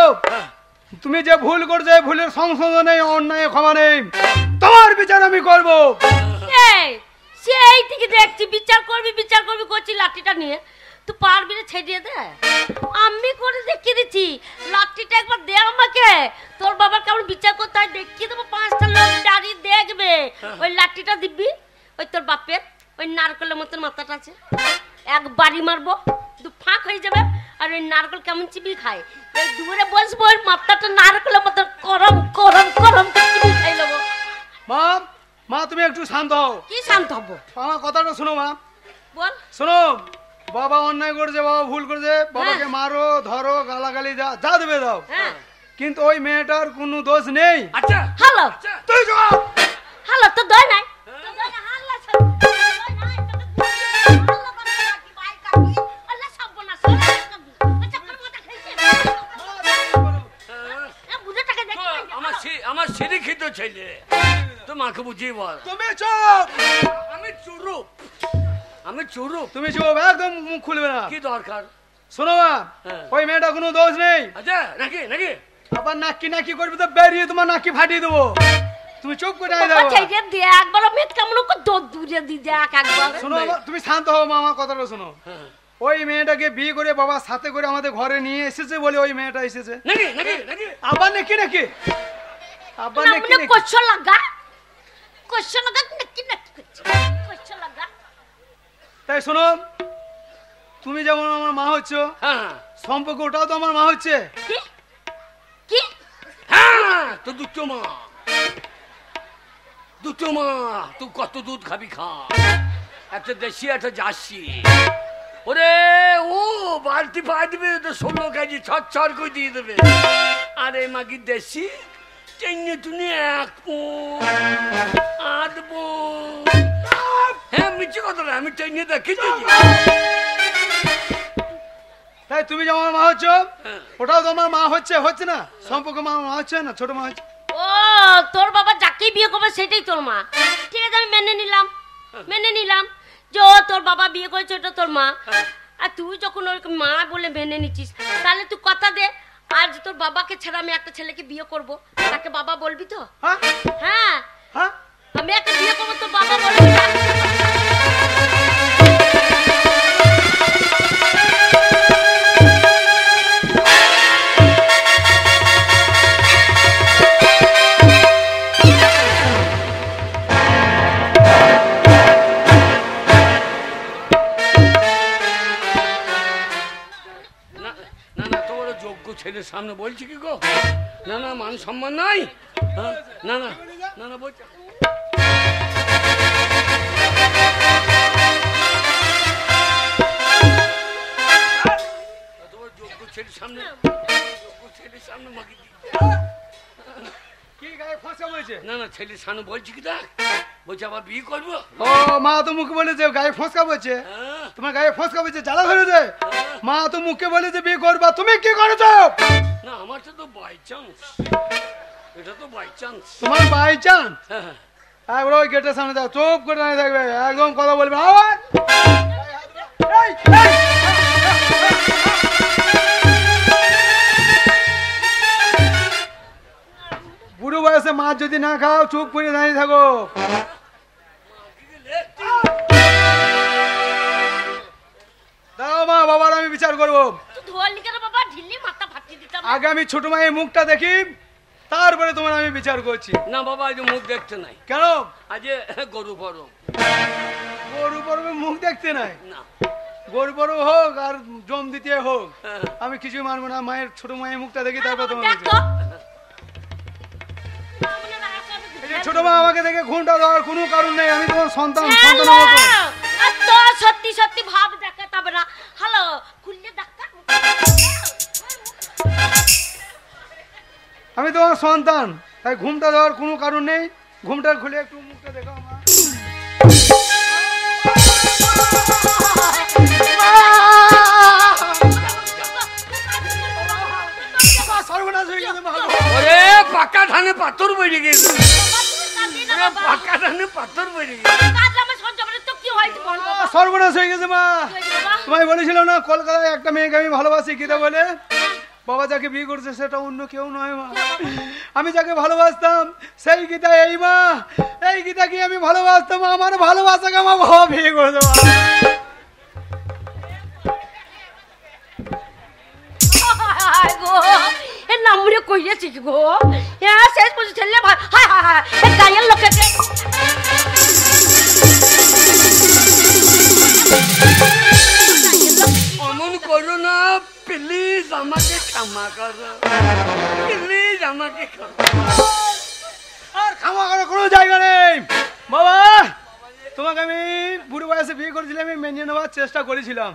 তুমি যে ভুল করছো, এই ভুলের সংশোধন নেই, অন্যায় ক্ষমা নেই, তোমার বিচার আমি করব। এই সেই থেকে দেখছি বিচার করবি করছি লাঠিটা নিয়ে। তুই পারবি না, ছেড়িয়ে দে। আমি করে দেখিয়ে দিচ্ছি, লাঠিটা একবার দে আমাকে। তোর বাবার কেমন বিচার করতে হয় দেখিয়ে দেবো। 5টা লোক দাঁড়িয়ে দেখবে। ওই লাঠিটা দিবি ওই তোর বাপের ওই নারকেলের মতন মাথাটা আছে, এক বাড়ি মারবো, দু ফাঁক হয়ে যাবে। আর ওই নারকেল কেমন চিবি খায়, এই দূরে বসবো, ওই মাথাটা নারকেলের মতন করম করম করম চিবি খাই নেবো। মা, মা তুমি একটু শান্ত হও। কি শান্ত হবো? আমার কথাটা শোনো মা, বল। শোনো। বাবা অন্যায় করেছে, বাবা ভুল করেছে, বাবাকে মারো, ধরো, গালাগালি যা যা দেবে দাও, হ্যাঁ কিন্তু ওই মেয়েটার কোনো দোষ নেই। আচ্ছা হ্যালো তুই চুপ। হ্যালো, তো দয় নাই, তো দয় না, হাল্লা সব দয় নাই, তো হাল্লা করে রাখি ভাই কাকি, আল্লাহ সব বনা সব কাকি। আচ্ছা কোন কথা খাইছে? এ বুড়াটাকে দেখি আমার শিক্ষিত ছেলে, তো মাকে বুঝিয়ে বল। তুমি চুপ। আমি চুরুপ, আমি চুরুপ। তুমি চুপ, একদম মুখ খুলবে না। কি দরকার? শোনো মা, হ্যাঁ। ওই মেয়েটা কোনো দোষ নেই। আচ্ছা নাকি নাকি আবার নাকি নাকি করবে তো বেরিয়ে তোমার নাকি ফাটিয়ে দেবো। তুমি চুপ করে দাও। আচ্ছা এই দে একবার মেট কেমন করে দূরে দি দেখ একবার। শোনো তুমি শান্ত হও মা, আমার কথাটা শোনো। ওই মেয়েটাকে বিয়ে করে বাবার সাথে করে আমাদের ঘরে নিয়ে এসেছে বলে ওই মেয়েটা এসেছে। নাকি নাকি নাকি আবার নাকি নাকি আবার না নাকি মানে নাকি কোশ্চেন লাগা নাকি নাকি কোশ্চেন লাগা। তাই শোনো, তুমি যেমন আমার মা হচ্ছ, হ্যাঁ সম্পর্ক ওটাও তো আমার মা হচ্ছে। কি কি হ্যাঁ, তো দুটো মা, দুটো মা। তুই কত দুধ খাবি খা, একটা দেশি একটা জার্সি। ওরে ও বালতি পাই দিবে তো 16 কেজি ছর করে দিয়ে দেবে। আরে মাগি দেশি টেনে টুনে 1 পোন 8 পোন। হ্যাঁ মিছে কথা না, আমি টেনে দেখেছি। তাই তুমি যেমন মা হচ্ছ, ওটাও তো আমার মা হচ্ছে, হচ্ছে না? সম্পর্ক মা হচ্ছে না, ছোট মা হচ্ছে। ও তোর বাবা যাকেই বিয়ে করবে সেটাই তোর মা। ঠিক আছে আমি মেনে নিলাম যে ও তোর বাবা বিয়ে করেছে ওটা তোর মা। আর তুই যখন ওর মা বলে মেনে নিচ্ছিস, তাহলে তুই কথা দে আজ তোর বাবাকে ছেড়ে আমি একটা ছেলেকে বিয়ে করব, তাকে বাবা বলবি তো? হ্যাঁ হ্যাঁ, হ্যাঁ আমি একটা বিয়ে করবো, তোর বাবা বলবি? ছেলের সামনে বলছি কি গো? না না, মান সম্মান নাই। না না না না বলছি তোমার যোগ্য ছেলের সামনে, যোগ্য ছেলের সামনে মাকে কি গায়ে ফসকা বলছে? না না, ছেলের সামনে বলছি কি দেখ, বলছে আবার বিয়ে করবো। ও মা তো মুখে বলেছে গায়ে ফসকা বলছে, হ্যাঁ তোমার গায়ে ফসকা বলছে, জ্বালা ধরেছে। মা তো মুখে বলেছে বিয়ে করবা, তুমি কি করেছো? না, আমারটা তো বাই চান্স, এটা তো বাই চান্স। তোমার বাই চান্স? হ্যাঁ একবার ওই গেটের সামনে যাও, চুপ করে দাঁড়িয়ে থাকবে, একদম কথা বলবে না। আবার এই, এই, বুড়ো বয়সে মাছ যদি না খাও, চুপ করে দাঁড়িয়ে থাকো। দাও মা, বাবার আমি বিচার করবো। তুই ধোয়ালি কেন বাবা? ঢিল্লি মাথা ফাটিয়ে দিতাম। আগে আমি ছোট মায়ের মুখটা দেখি, তারপরে তোমার আমি বিচার করছি। না বাবা, আজ মুখ দেখতে নাই। কেন? আজ গরু পরব। গরু পরবে মুখ দেখতে নাই? না, গরু পরব হোক আর জম দ্বিতীয় হোক, হ্যাঁ। আমি কিছুই মানবো না। মায়ের ছোট মায়ের মুখটা দেখি, তারপর তোমার দেখ বিচার। তো। এই যে ছোট মা আমাকে দেখে ঘুমটা দেওয়ার কোনো কারণ নেই, আমি তোমার সন্তান, হ্যালো, সন্তানের মতো। আর তো সত্যি সত্যি ভাব দেখাতে হবে না। হ্যালো, খুললে দেখা। আমি তোমার সন্তান, তাই ঘুমটা দেওয়ার কোনো কারণ নেই। ঘুমটা খুলে একটু মুখটা দেখো মা। সর্বনাশ হয়ে গেছে মা। ওরে পাকা ধানে পাথর বেড়ে গেছে, ওরে পাকা ধানে পাথর বেড়ে গেছে। সর্বনাশ হয়ে গেছে মা। তোমায় বলেছিলাম না কলকাতায় একটা মেয়েকে আমি ভালোবাসি, গীতা বলে। বাবা যাকে বিয়ে করছে সেটা অন্য কেউ নয় মা, আমি যাকে ভালোবাসতাম সেই গীতা। এই মা, এই গীতাকে আমি ভালোবাসতাম, আমার ভালোবাসাকে আমার বাবা বিয়ে করেছে মা। নামরে কইয়াছি গো, হ্যাঁ শেষ পর্যন্ত ছেলে হায় হায় হায় গায়ের লোকে অমন করো না প্লিজ, আমাকে ক্ষমা করো প্লিজ, আমাকে ক্ষমা। আর ক্ষমা করার কোনো জায়গা নেই বাবা। তোমাকে আমি বুড়ো বয়সে বিয়ে করেছিলাম, আমি মেনে নেওয়ার চেষ্টা করেছিলাম।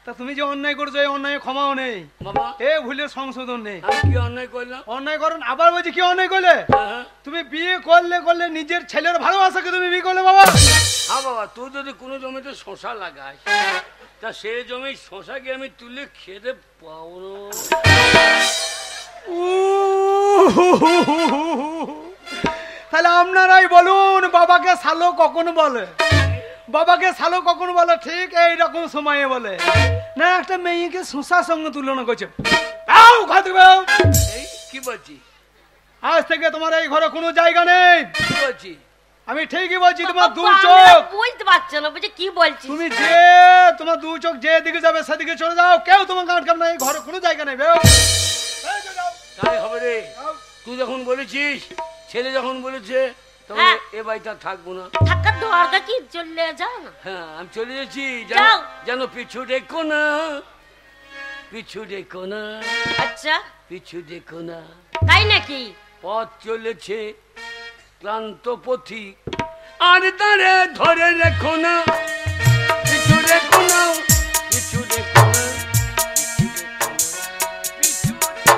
তা তুমি যে অন্যায় করছো, এই অন্যায় ক্ষমাও নেই, বাবা এ ভুলের সংশোধন নেই। আমি কি অন্যায় করলাম? অন্যায় করো না। আবার বলছি কি অন্যায় করলে? হ্যাঁ তুমি বিয়ে করলে নিজের ছেলের ভালোবাসাকে তুমি বিয়ে করলে বাবা। হ্যাঁ বাবা, তুই যদি কোনো জমিতে শশা লাগাস, তা সেই জমি শশাকে আমি তুলে খেতে পাবো না। তাহলে আপনারাই বলুন, বাবাকে শালো কখন বলে? বাবাকে শালো কখন বলে? ঠিক এইরকম সময়ে বলে না। একটা মেয়েকে শশার সঙ্গে তুলনা করছে। এই কি বলছি? আজ থেকে তোমার এই ঘরে কোনো জায়গা নেই। কি বলছি? আমি ঠিকই বলছি। তোমার দু চোখ বুঝতে পারছো না, বুঝে কি বলছিস? তুমি যে তোমার দু চোখ যে দিকে যাবে সেদিকে চলে যাও, কেউ তোমার কাটকাম না। এই ঘরে কোনো জায়গা নেই। তাই হবে রে। তুই যখন বলেছিস, ছেলে যখন বলেছে, তখন হ্যাঁ। এ বাড়িতে থাকবো না। থাকার দরকার কি? চলে যাও না। হ্যাঁ আমি চলে যাচ্ছি, যাও। যেন পিছু দেখো না, পিছু দেখো না, আচ্ছা পিছু দেখো না। তাই নাকি? পথ চলেছে ক্লান্ত পথিক, আর তারে ধরে রেখো না, পিছু দেখো না, পিছু দেখো না, পিছু দেখো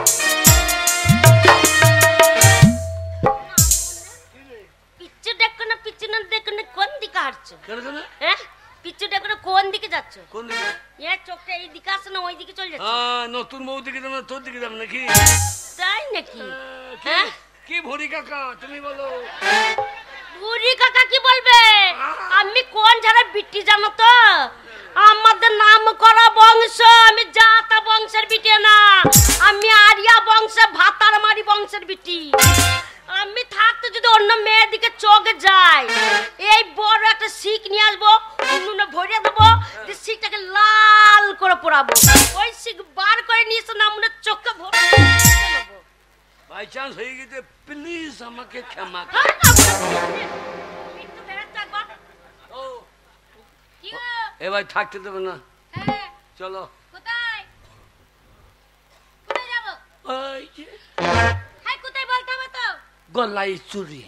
পিছু দেখো না, পিছু না দেখো না, কোন দিকে হাঁটছো? কেন কেন? হ্যাঁ, পিছু দেখো না, কোন দিকে যাচ্ছ? কোন দিকে? এ চোখটা এই দিকে আসছে না ওই দিকে চলে যাচ্ছে? নতুন বউ দিকে যাবো না তোর দিকে যাবো নাকি? তাই নাকি? কি- হ্যাঁ? কি ভরি কাকা তুমি বলো? বুড়ি কাকা কি বলবে? আমি কোন ঝাড়া বিটি জানো তো? আমাদের নাম করা বংশ, আমি জাতা বংশের বিটি না, আমি আরিয়া বংশে ভাতার মারি বংশের বিটি। আমি থাকতে যদি অন্য মেয়ের দিকে চোখ যায়, এই বড় একটা শিক নিয়ে আসবো, উনুনে ভরিয়ে দেবো, যে শিকটাকে লাল করে পোড়াবো। ওই শিক বার করে নিয়ে এসে নামুনে চোখে ভরে দেবো। বাই চান্স হয়ে গেছে, প্লিজ আমাকে ক্ষমা কর। একটু বেরোতে একবার। ও কি গো? এ ভাই থাকতে দেবে না, হ্যাঁ, চলো। কোথায় কোথায় যাবো? ওই যে হ্যাঁ, কোথায় বলতে হবে তো। গলাই চুরি,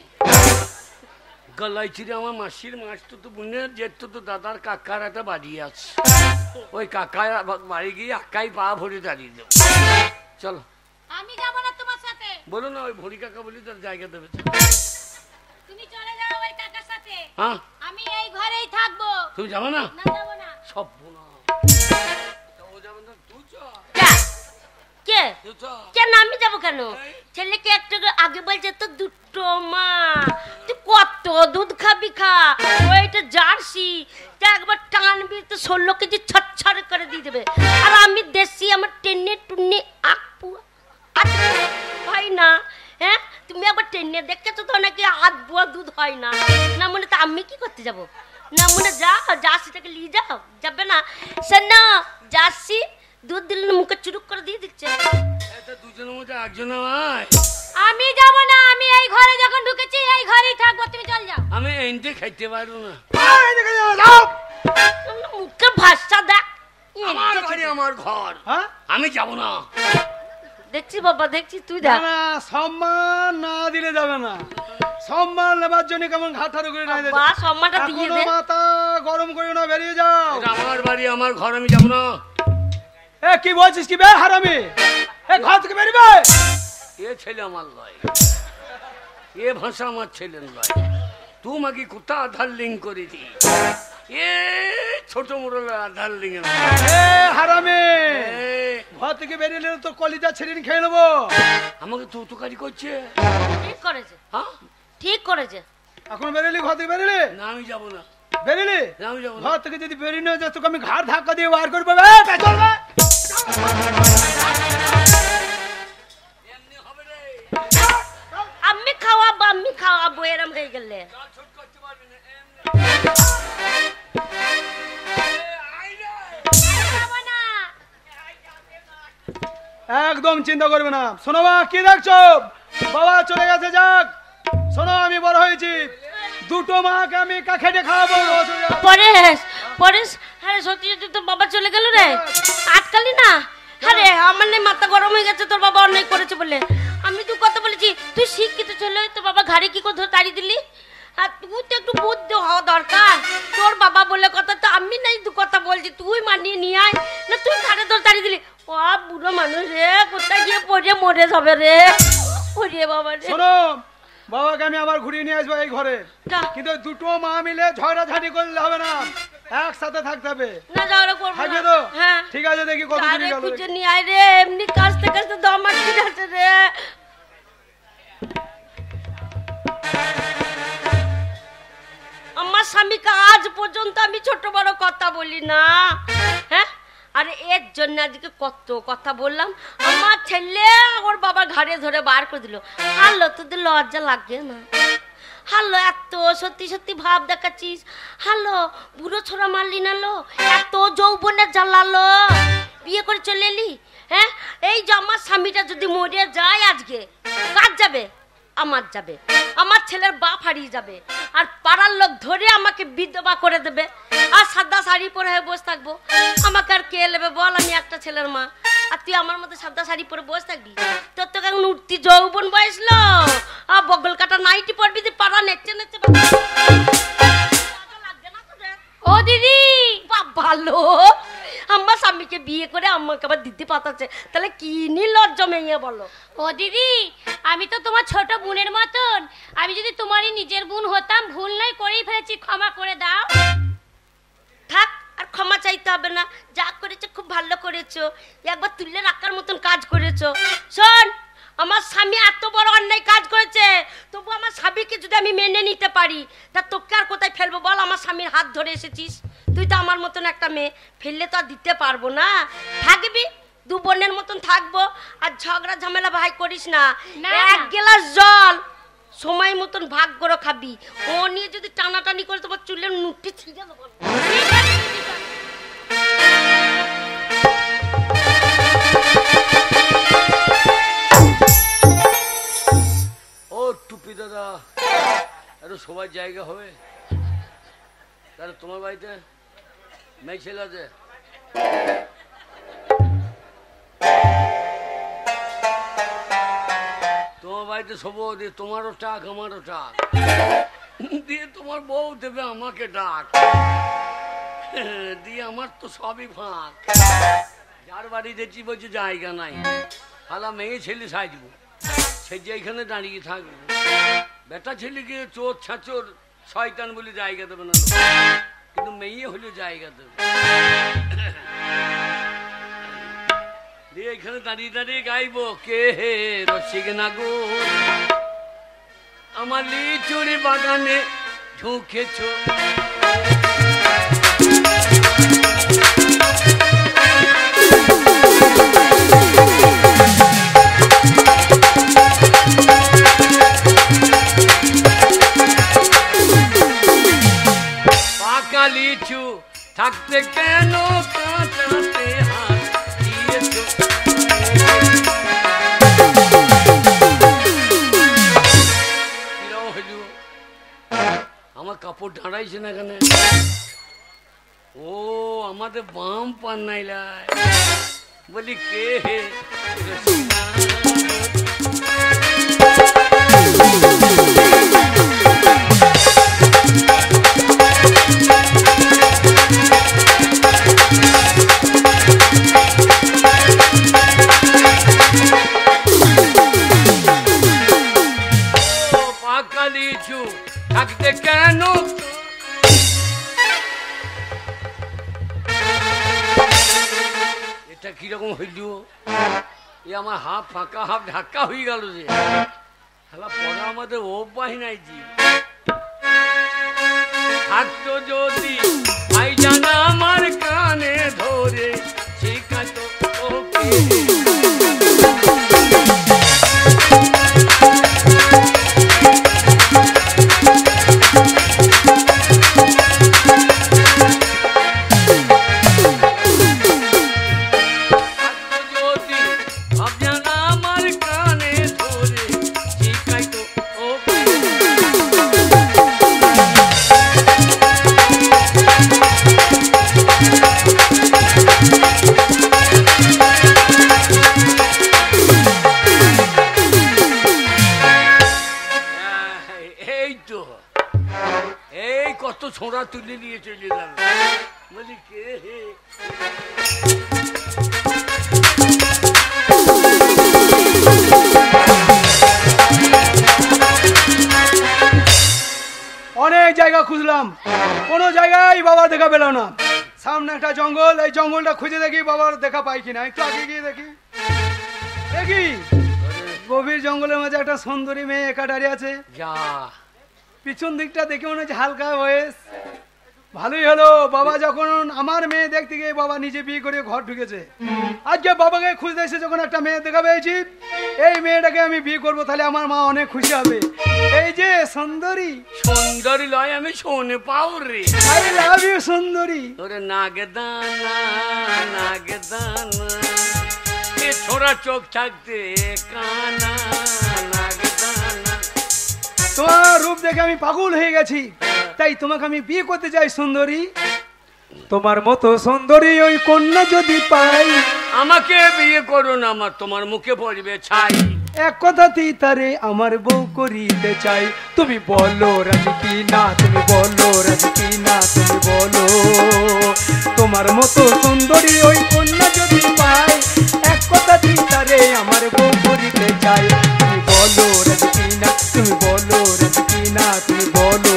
গলাই চুরি আমার মাসির মাস তো বোনের যেত তো দাদার কাকার একটা বাড়ি আছে, ওই কাকার বাড়ি গিয়ে একাই পা ভরে দাঁড়িয়ে দেবো। চলো। আমি যাবো না তোমার সাথে। বলো না, ওই ভরি কাকা বলি তার জায়গা দেবে। তুমি চলে যাও ওই কাকার সাথে, হ্যাঁ, আমি এই ঘরেই থাকবো। তুমি যাবো না? না, যাবো না। সব বোনা ও যাবে না, তুই চ। কে তুই চ। কেন আমি যাবো কেন? ছেলেকে একটু আগে বলছে তো দুটো মা, তুই কত দুধ খাবি খা, ওইটা জার্সি একবার টানবি তো 16 কেজি ছটছড় করে দিয়ে দেবে। আর আমি দেশি, আমার টেনে টুনে আকপু হয় না। হ্যাঁ, তুমি একবার টেনে দেখেছো তো নাকি হাত বুয়া দুধ হয় না? না মনে তো আমি কি করতে যাব? না মনে যা জার্সিটাকে নিয়ে যাও। যাবে না? শোনো, জার্সি দুধ দিলে মুখে চুরুক করে দিয়ে দিচ্ছে। এটা দুজনের মধ্যে একজন হয়। আমি যাব না, আমি এই ঘরে যখন ঢুকেছি এই ঘরেই থাকবো, তুমি চল যাও। আমি এনতে খাইতে পারবো না। মুখে ভাষা দেখ। আমার বাড়ি আমার ঘর, হ্যাঁ? আমি যাব না। দেখছি বাবা, দেখছি, তুই না দেখ। না, সম্মান না দিলে যাবে না। সম্মান নেবার জন্য কেমন ঘাটার করে নাই বাবা, সম্মানটা দিয়ে দে। মাথা গরম করে না, বেরিয়ে যাও। এটা আমার বাড়ি আমার ঘর, আমি যাব না। এ কি বলছিস কি বে হারামি? এ ঘর থেকে বেরিবে। এ ছেলে আমার লয়, এ ভাষা আমার ছেলের লয়। তুই মাকে কোথা আধার লিঙ্ক করে দি, এ ছোট মোড়ল আধার লিঙ্ক। এ হারামি, ঘর থেকে বেরিয়ে তো কলিজা ছিঁড়িন খেয়ে নেবো। আমাকে তু তুকারি করছে। ঠিক করেছে, হ্যাঁ, ঠিক করেছে। এখন বেরিলি, ঘর থেকে বেরিলি? না আমি যাব না, বেরিলি? না আমি যাব না। ঘর থেকে যদি বেরিয়ে না যায় তোকে আমি ঘাড় ধাক্কা দিয়ে বার করবো। চলবে এমনি হবে রে, আমি খাওয়াবো এরম হয়ে গেলে। গাল ছোট করতে পারবি না, এমনি। আই রে, যাবো না। একদম চিন্তা করবে না। শোনো মা, কি দেখছো? বাবা চলে গেছে, যাক। শোনো, আমি বড় হয়েছি, দুটো মাকে আমি কাখেটে খাওয়াবো। পরেশ, পরেশ, আরে সত্যি সত্যি তোর বাবা চলে গেল রে? আটকালি না? আরে আমার নেই মাথা গরম হয়ে গেছে তোর বাবা অন্যায় করেছে বলে। আমি তো কথা বলেছি, তুই শিক্ষিত ছেলে, তোর বাবা ঘাড়ে কি করে ধরে তাড়িয়ে দিলি? আর তুই তো একটু বুদ্ধি হওয়া দরকার। তোর বাবা বলে কথা তো আমি নাই দু কথা বলছি, তুই মানিয়ে নিয়ে আয় না, তুই ঘাড়ে ধরে তাড়িয়ে দিলি। ও বুড়ো মানুষ রে, কোথায় গিয়ে পড়ে মরে যাবে রে। ওরে বাবা রে। শোনো, বাবাকে আমি আবার ঘুরিয়ে নিয়ে আসবো এই ঘরে, যা। কিন্তু দুটো মা মিলে ঝগড়াঝাটি করলে হবে না, একসাথে থাকতে হবে। না যাওয়ার করবো থাকবে না। তো? হ্যাঁ ঠিক আছে, দেখি কত আরে দূর গেল। খুঁজে নিয়ে আয় রে, এমনি কাজতে কাজতে দম আটকে যাচ্ছে রে। আমার স্বামীকে আজ পর্যন্ত আমি ছোট বড় কথা বলি না। হ্যাঁ, আরে এর জন্য আজকে কত কথা বললাম। আমার ছেলে ওর বাবা ঘাড়ে ধরে বার করে দিল। হালো, তোদের লজ্জা লাগে না? হালো, এত সত্যি সত্যি ভাব দেখাচ্ছিস। হালো, বুড়ো ছোড়া মারলি না লো, এত যৌবনে জ্বালালো, বিয়ে করে চলে এলি। হ্যাঁ, এই যে আমার স্বামীটা যদি মরে যায় আজকে, কার যাবে? আমার যাবে, আমার ছেলের বাপ হারিয়ে যাবে, আর পাড়ার লোক ধরে আমাকে বিধবা করে দেবে, আর সাদা শাড়ি পরে হয়ে বসে থাকবো। আমাকে আর কে নেবে বল? আমি একটা ছেলের মা, আর তুই আমার মধ্যে সাদা শাড়ি পরে বসে থাকবি? তোর তো এখন উঠতি যৌবন বয়সলো, আর বগল কাটা নাইটি পরবি, তুই পাড়া নেচে নেচে লাগবে না তোদের? ও দিদি, বাপ ভালো, আমার স্বামীকে বিয়ে করে আমাকে আবার দিদি পাতাচ্ছে, তাহলে কি নি লজ্জা মেয়ে বলো? ও দিদি, আমি তো তোমার ছোট বোনের মতন, আমি যদি তোমারই নিজের বোন হতাম, ভুল নাই করেই ফেলেছি, ক্ষমা করে দাও। থাক, আর ক্ষমা চাইতে হবে না, যা করেছো খুব ভালো করেছো, একবার তুলে রাখার মতন কাজ করেছো। শোন, আমার স্বামী এত বড় অন্যায় কাজ করেছে, তবু আমার স্বামীকে যদি আমি মেনে নিতে পারি, তা তোকে আর কোথায় ফেলবো বল? আমার স্বামীর হাত ধরে এসেছিস, তুই তো আমার মতন একটা মেয়ে, ফেললে তো আর দিতে পারবো না। থাকবি, দু বোনের মতন থাকবো, আর ঝগড়া ঝামেলা ভাই করিস না। না, এক না। গ্লাস জল সময় মতন ভাগ করে খাবি। ও নিয়ে যদি টানাটানি করে তোমার চুলের নুটি ছিঁড়ে দেবো। ও টুপি দাদা, এত সবার জায়গা হবে? তাহলে তোমার বাড়িতে মেয়ে ছেলে আছে? তোমার বাড়িতে সব দিয়ে তোমারও টাক আমারও টাক দিয়ে তোমার বউ দেবে আমাকে ডাক দিয়ে আমার তো সবই ফাঁক। যার বাড়ি দেখছি বলছে জায়গা নাই, হালা মেয়ে ছেলে সাজবো, সে যেখানে দাঁড়িয়ে থাকবো। বেটা ছেলেকে চোর ছাচোর শয়তান বলে জায়গা দেবে না, কিন্তু মেয়ে হলে জায়গা দেবে। দিয়ে এখানে দাঁড়িয়ে দাঁড়িয়ে গাইবো, কে হে রসিক নাগর আমার লিচুর বাগানে ঝুঁকেছ। পাকা লিচু থাকতে কেন কাঁচাতে হাত দিয়েছ? আমার কাপড় ঢাড়াইছে না এখানে। ও আমাদের বাম পান্নাইলায় বলি, কে হে পাকা লিচু থাকতে কেন? এটা কিরকম হইল? এ আমার হাফ ফাঁকা হাফ ঢাকা হয়ে গেল যে। হ্যাঁ, পড়া আমাদের অভ্যাস নাই জি। থাকতো যদি ভাই জানা আমার কানে ধরে শিখাতো ওকে। ছোড়া তুলে নিয়ে চলে যাবে বলি, কে হে অনেক জায়গা খুঁজলাম, কোনো জায়গায় বাবার দেখা পেলাম না। সামনে একটা জঙ্গল, এই জঙ্গলটা খুঁজে দেখি বাবার দেখা পাই কিনা। একটু আগে গিয়ে দেখি, দেখি গভীর জঙ্গলের মাঝে একটা সুন্দরী মেয়ে একা দাঁড়িয়ে আছে। যা পিছন দিকটা দেখে মনে হচ্ছে হালকা বয়স। ভালোই হলো, বাবা যখন আমার মেয়ে দেখতে গিয়ে বাবা নিজে বিয়ে করে ঘর ঢুকেছে। আজকে বাবাকে খুঁজতে এসে যখন একটা মেয়ে দেখা পেয়েছি, এই মেয়েটাকে আমি বিয়ে করবো, তাহলে আমার মা অনেক খুশি হবে। এই যে সুন্দরী, সুন্দরী লয় আমি শোনে পাও রে। আই লাভ ইউ সুন্দরী। ওরে নাগদানা নাগদানা, এ ছোড়া চোখ থাকতে কানা নাগদানা। তোমার রূপ দেখে আমি পাগল হয়ে গেছি, তাই তোমাকে আমি বিয়ে করতে চাই সুন্দরী। তোমার মতো সুন্দরী ওই কন্যা যদি পাই, আমাকে বিয়ে করো না, আমার তোমার মুখে পড়বে ছাই। এক কথাতেই তারে আমার বউ করিতে চাই। তুমি বলো রাজি কি না, তুমি বলো রাজি কি না, তুমি বলো। তোমার মতো সুন্দরী ওই কন্যা যদি পাই, এক কথাতেই তারে আমার বউ করিতে চাই। তুমি বলো রাজি কি না, তুমি বলো রাজি কি না, তুমি বলো।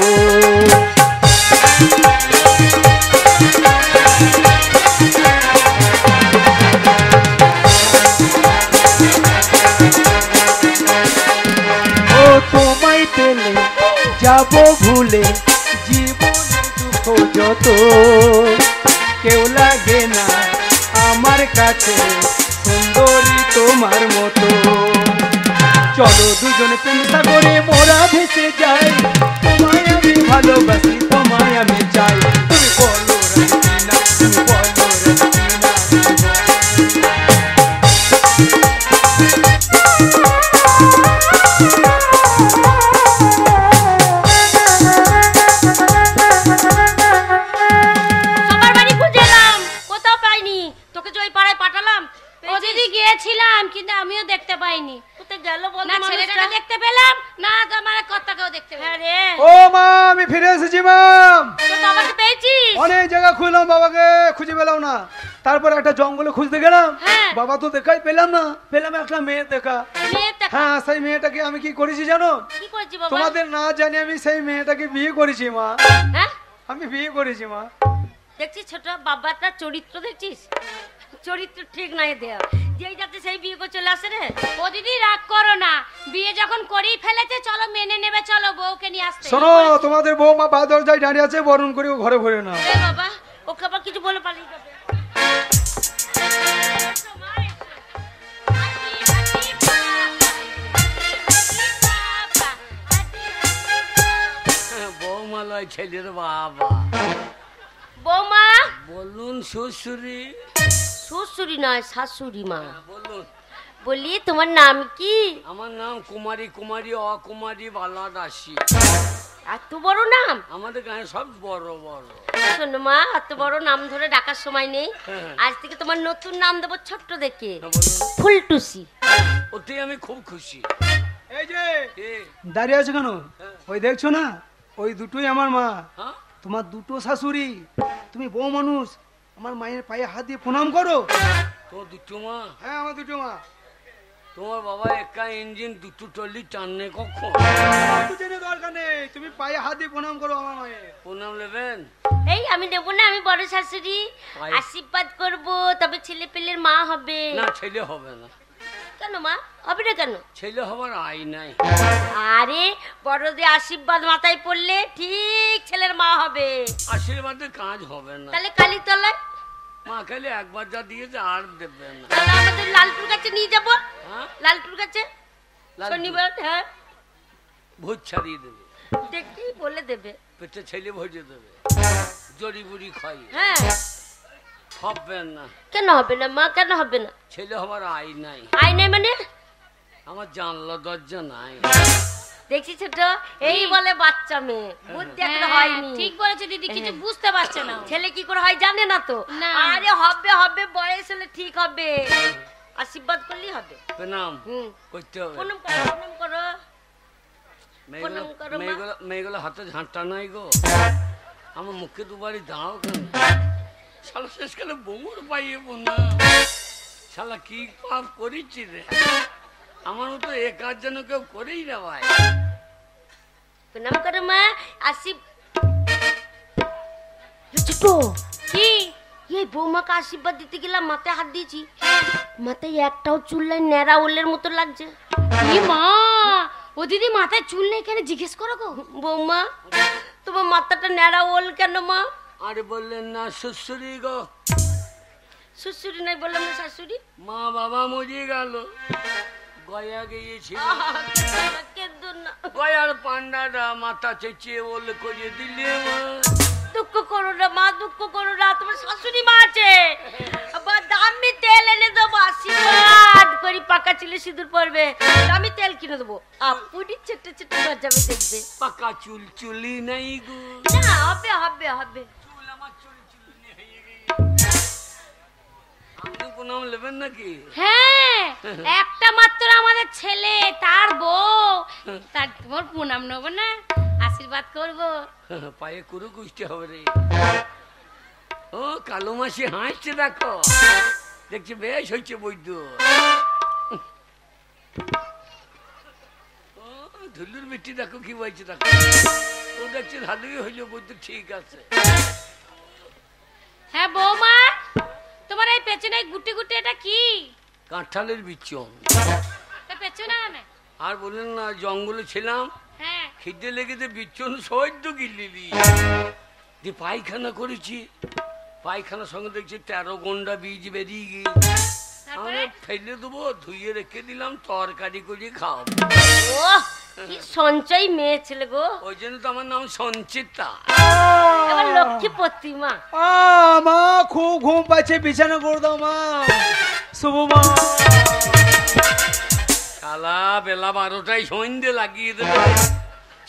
তোমায় পেলে যাব ভুলে, জীবনের দুঃখ মতো, কেউ লাগে না আমার কাছে সুন্দরী তোমার মতো। চলো দুজন প্রেম সাগরে মোরা ভেসে যাই, তোমায় আমি ভালোবাসি, তোমায় আমি চাই। তুমি বলো রঙ্গিনা, তুমি বলো রঙ্গিনা। সবার বাড়ি খুঁজে এলাম, কোথাও পাইনি। তোকে যে ওই পাড়ায় পাঠালাম, ও দিদি গিয়েছিলাম কিন্তু আমিও দেখতে পাইনি। কোথায় গেল বল না ছেলেটাকে দেখতে পেলাম না, তোমার কর্তাকেও দেখতে হ্যাঁ পেলাম। রে, ও মা, আমি ফিরে এসেছি মা। তোর বাবাকে পেয়েছিস? অনেক জায়গা খুঁজলাম, বাবাকে খুঁজে পেলাম না। তারপর একটা জঙ্গলে খুঁজতে গেলাম, হ্যাঁ। বাবা তো দেখাই পেলাম না। পেলাম একটা মেয়ে দেখা। মেয়েটা হ্যাঁ, সেই মেয়েটাকে আমি কি করেছি জানো? কি করছি বাবা? তোমাদের না জানি আমি সেই মেয়েটাকে বিয়ে করেছি মা। হ্যাঁ, আমি বিয়ে করেছি মা। দেখছিস ছোট বাবাটার চরিত্র দেখছিস? চরিত্র ঠিক নাই দেয়া, যেই যাতে সেই বিয়ে করে চলে আসে রে। ও দিদি রাগ করো না, বিয়ে যখন করেই ফেলেছে চলো মেনে নেবে, চলো বউকে নিয়ে আসতে। শোনো, তোমাদের বৌমা বা দরজায় দাঁড়িয়ে আছে, বরণ করে ও ঘরে ভরে না। এ বাবা, ওকে আবার কিছু বলে পালিয়ে যাবে। বৌমালয় ছেলের বাবা। বৌমা, বলুন শ্বশুরি। শ্বশুরি নয়, শাশুড়ি মা। বলুন। বলি তোমার নাম কি? আমার নাম কুমারী, কুমারী অকুমারী বালা দাসী। এত বড় নাম? আমাদের গায়ে সব বড় বড়। শোনো মা, এত বড় নাম ধরে ডাকার সময় নেই। হ্যাঁ। আজ থেকে তোমার নতুন নাম দেবো ছোট্ট দেখে, হ্যাঁ, বলুন। ফুলটুসি। ওতে আমি খুব খুশি। এই যে এ, দাঁড়িয়ে আছে কেন? ওই দেখছো না, ওই দুটোই আমার মা। হ্যাঁ? তোমার দুটো শাশুড়ি, তুমি বউ মানুষ, আমার মায়ের পায়ে হাত দিয়ে প্রণাম করো। তোর দুটো মা? হ্যাঁ, আমার দুটো মা। তোমার বাবা একা ইঞ্জিন দুটো টলি টাননে কখন? কিছু জেনে দরকার নেই, তুমি পায়ে হাত দিয়ে প্রণাম করো আমার মায়ের। প্রণাম নেবেন? এই আমি নেবো না, আমি বড় শাশুড়ি, পায়ে- আশীর্বাদ করবো, তবে ছেলে পেলের মা হবে। না, ছেলে হবে না। কেন মা, হবে না কেন? ছেলে হবার আই নাই। আরে বড়দের আশীর্বাদ মাথায় পড়লে ঠিক ছেলের মা হবে। আশীর্বাদে কাজ হবে না। তাহলে কালীতলায় মা খালি একবার যা দিয়েছে আর দেবে না। তাহলে আমাদের লালটুর কাছে নিয়ে যাবো। হ্যাঁ? লালটুর কাছে লালটু? শনিবার, হ্যাঁ ভূত ছাড়িয়ে দেবে, দেখতেই বলে দেবে। পেটে ছেলে ভরে দেবে, জড়ি বুড়ি খাই। হ্যাঁ, হবেন না, কেন হবে না মা, কেন হবে না? ছেলে হবার আই নাই। আই নাই মানে? আমার জানলা দরজা নাই। দেখছি ছোট, এই বলে বাচ্চা মেয়ে, বুদ্ধি এখনো হ্যাঁ, হয়নি। ঠিক বলেছে দিদি, কিছু বুঝতে পারছে না ও। ছেলে কি করে হয় জানে না তো। না। আরে হবে হবে, বয়স হলে ঠিক হবে, আশীর্বাদ করলেই হবে। প্রণাম হুম, করতে হবে। প্রণাম করো, প্রণাম করো। মেয়েগুলো প্রণাম করো মা। মেয়েগুলো মেয়েগুলো হাতে ঝাঁটা নাই গো। আমার মুখে দুবারই দাও কেন? শালা শেষকালে বউর পাইয়ে না। শালা কি পাপ করেছি রে, আমার মতো এ কাজ যেন কেউ করেই না ভাই। প্রণাম করো মা, ছোট কি এই বৌমাকে আশীর্বাদ দিতে গেলাম, মাথায় হাত দিয়েছি, মাথায় একটাও চুল নাই, ন্যাড়া ওলের মতো লাগছে। ই মা, ও দিদি মাথায় চুল নেই কেন জিজ্ঞেস করো গো। বৌমা, তোমার মাথাটা ন্যাড়া ওল কেন মা? আরে বললেন না শ্বশুরি গো। শ্বশুরি নাই বললাম না, শাশুড়ি। মা বাবা মরে গেল, গয়া গিয়েছিল। কেঁদো না, গয়ার পান্ডারা মাথা চেঁচিয়ে ওল করে দিলে মা। দুঃখ করো না মা, দুঃখ করো না, তোমার শাশুড়ি মা আছে। আবার দামি তেল এনে দেবো, আশীর্বাদ করি, পাকা চুলে সিঁদুর পড়বে, দামি তেল কিনে দেবো, আপুরি ছোট্ট ছোট্ট বাজাবে দেখবে। পাকা চুল চুলি নাই গো। না, হবে হবে হবে। চুল আমার চুল চুলি হয়ে গেছে। আপনি প্রণাম নেবেন নাকি? হ্যাঁ, একটা মাত্র আমাদের ছেলে, তার বউ, তার তোমার প্রণাম নেবো না, আশীর্বাদ করবো। পায়ে কুরু কুষ্টি হবে রে। ও কালো মাসি হাসছে দেখো, দেখছি বেশ হচ্ছে বৈদ্য। ও ধুলুর মিট্টি দেখো কি বলছে দেখো, ও দেখছি ভালোই হইলো বৈদ্য, ঠিক আছে। হ্যাঁ বৌমা, তোমার এই পেছনে গুটি গুটি এটা কি? কাঁঠালের বিচন। তা পেছনে আনে? আর বললেন না জঙ্গলে ছিলাম, হ্যাঁ, খিদে লেগেছে, বিচন সহ্য গিলিলি যে পায়খানা করেছি, পায়খানার সঙ্গে দেখছি 13 গন্ডা বীজ বেরিয়ে গিয়ে তারপরে ফেলে দেবো, ধুয়ে রেখে দিলাম, তরকারি করে খাওয়াবো। ও কি সঞ্চয় মেয়ে ছেলে গো, ওই জন্য তো আমার নাম সঞ্চিতা। এবার লক্ষ্মী প্রতিমা। মা খুব ঘুম পাচ্ছে, বিছানা করে দাও মা। শুভ মা, শালা বেলা 12টায় সন্ধ্যে লাগিয়ে দেবে।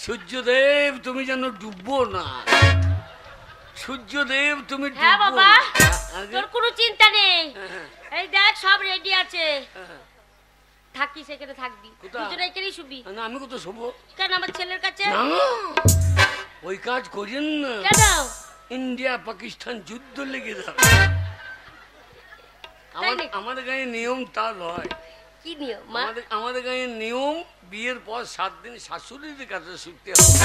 সূর্যদেব তুমি যেন ডুববো না, সূর্যদেব তুমি হ্যাঁ ডুববো বাবা, না। তোর কোনো চিন্তা নেই, হ্যাঁ, এই দেখ সব রেডি আছে, হ্যাঁ। থাকি সেখানে থাকবি, কোথায়? দুজনে এখানেই শুবি। না আমি কোথাও শোবো কেন আমার ছেলের কাছে? না, ওই কাজ করেন না, কেন? ইন্ডিয়া পাকিস্তান যুদ্ধ লেগে যাবে। তাই নাকি? আমাদের গায়ে নিয়ম তা নয়। কি নিয়ম মা? আমাদের গায়ে নিয়ম বিয়ের পর 7 দিন শাশুড়ির কাছে শুতে হবে।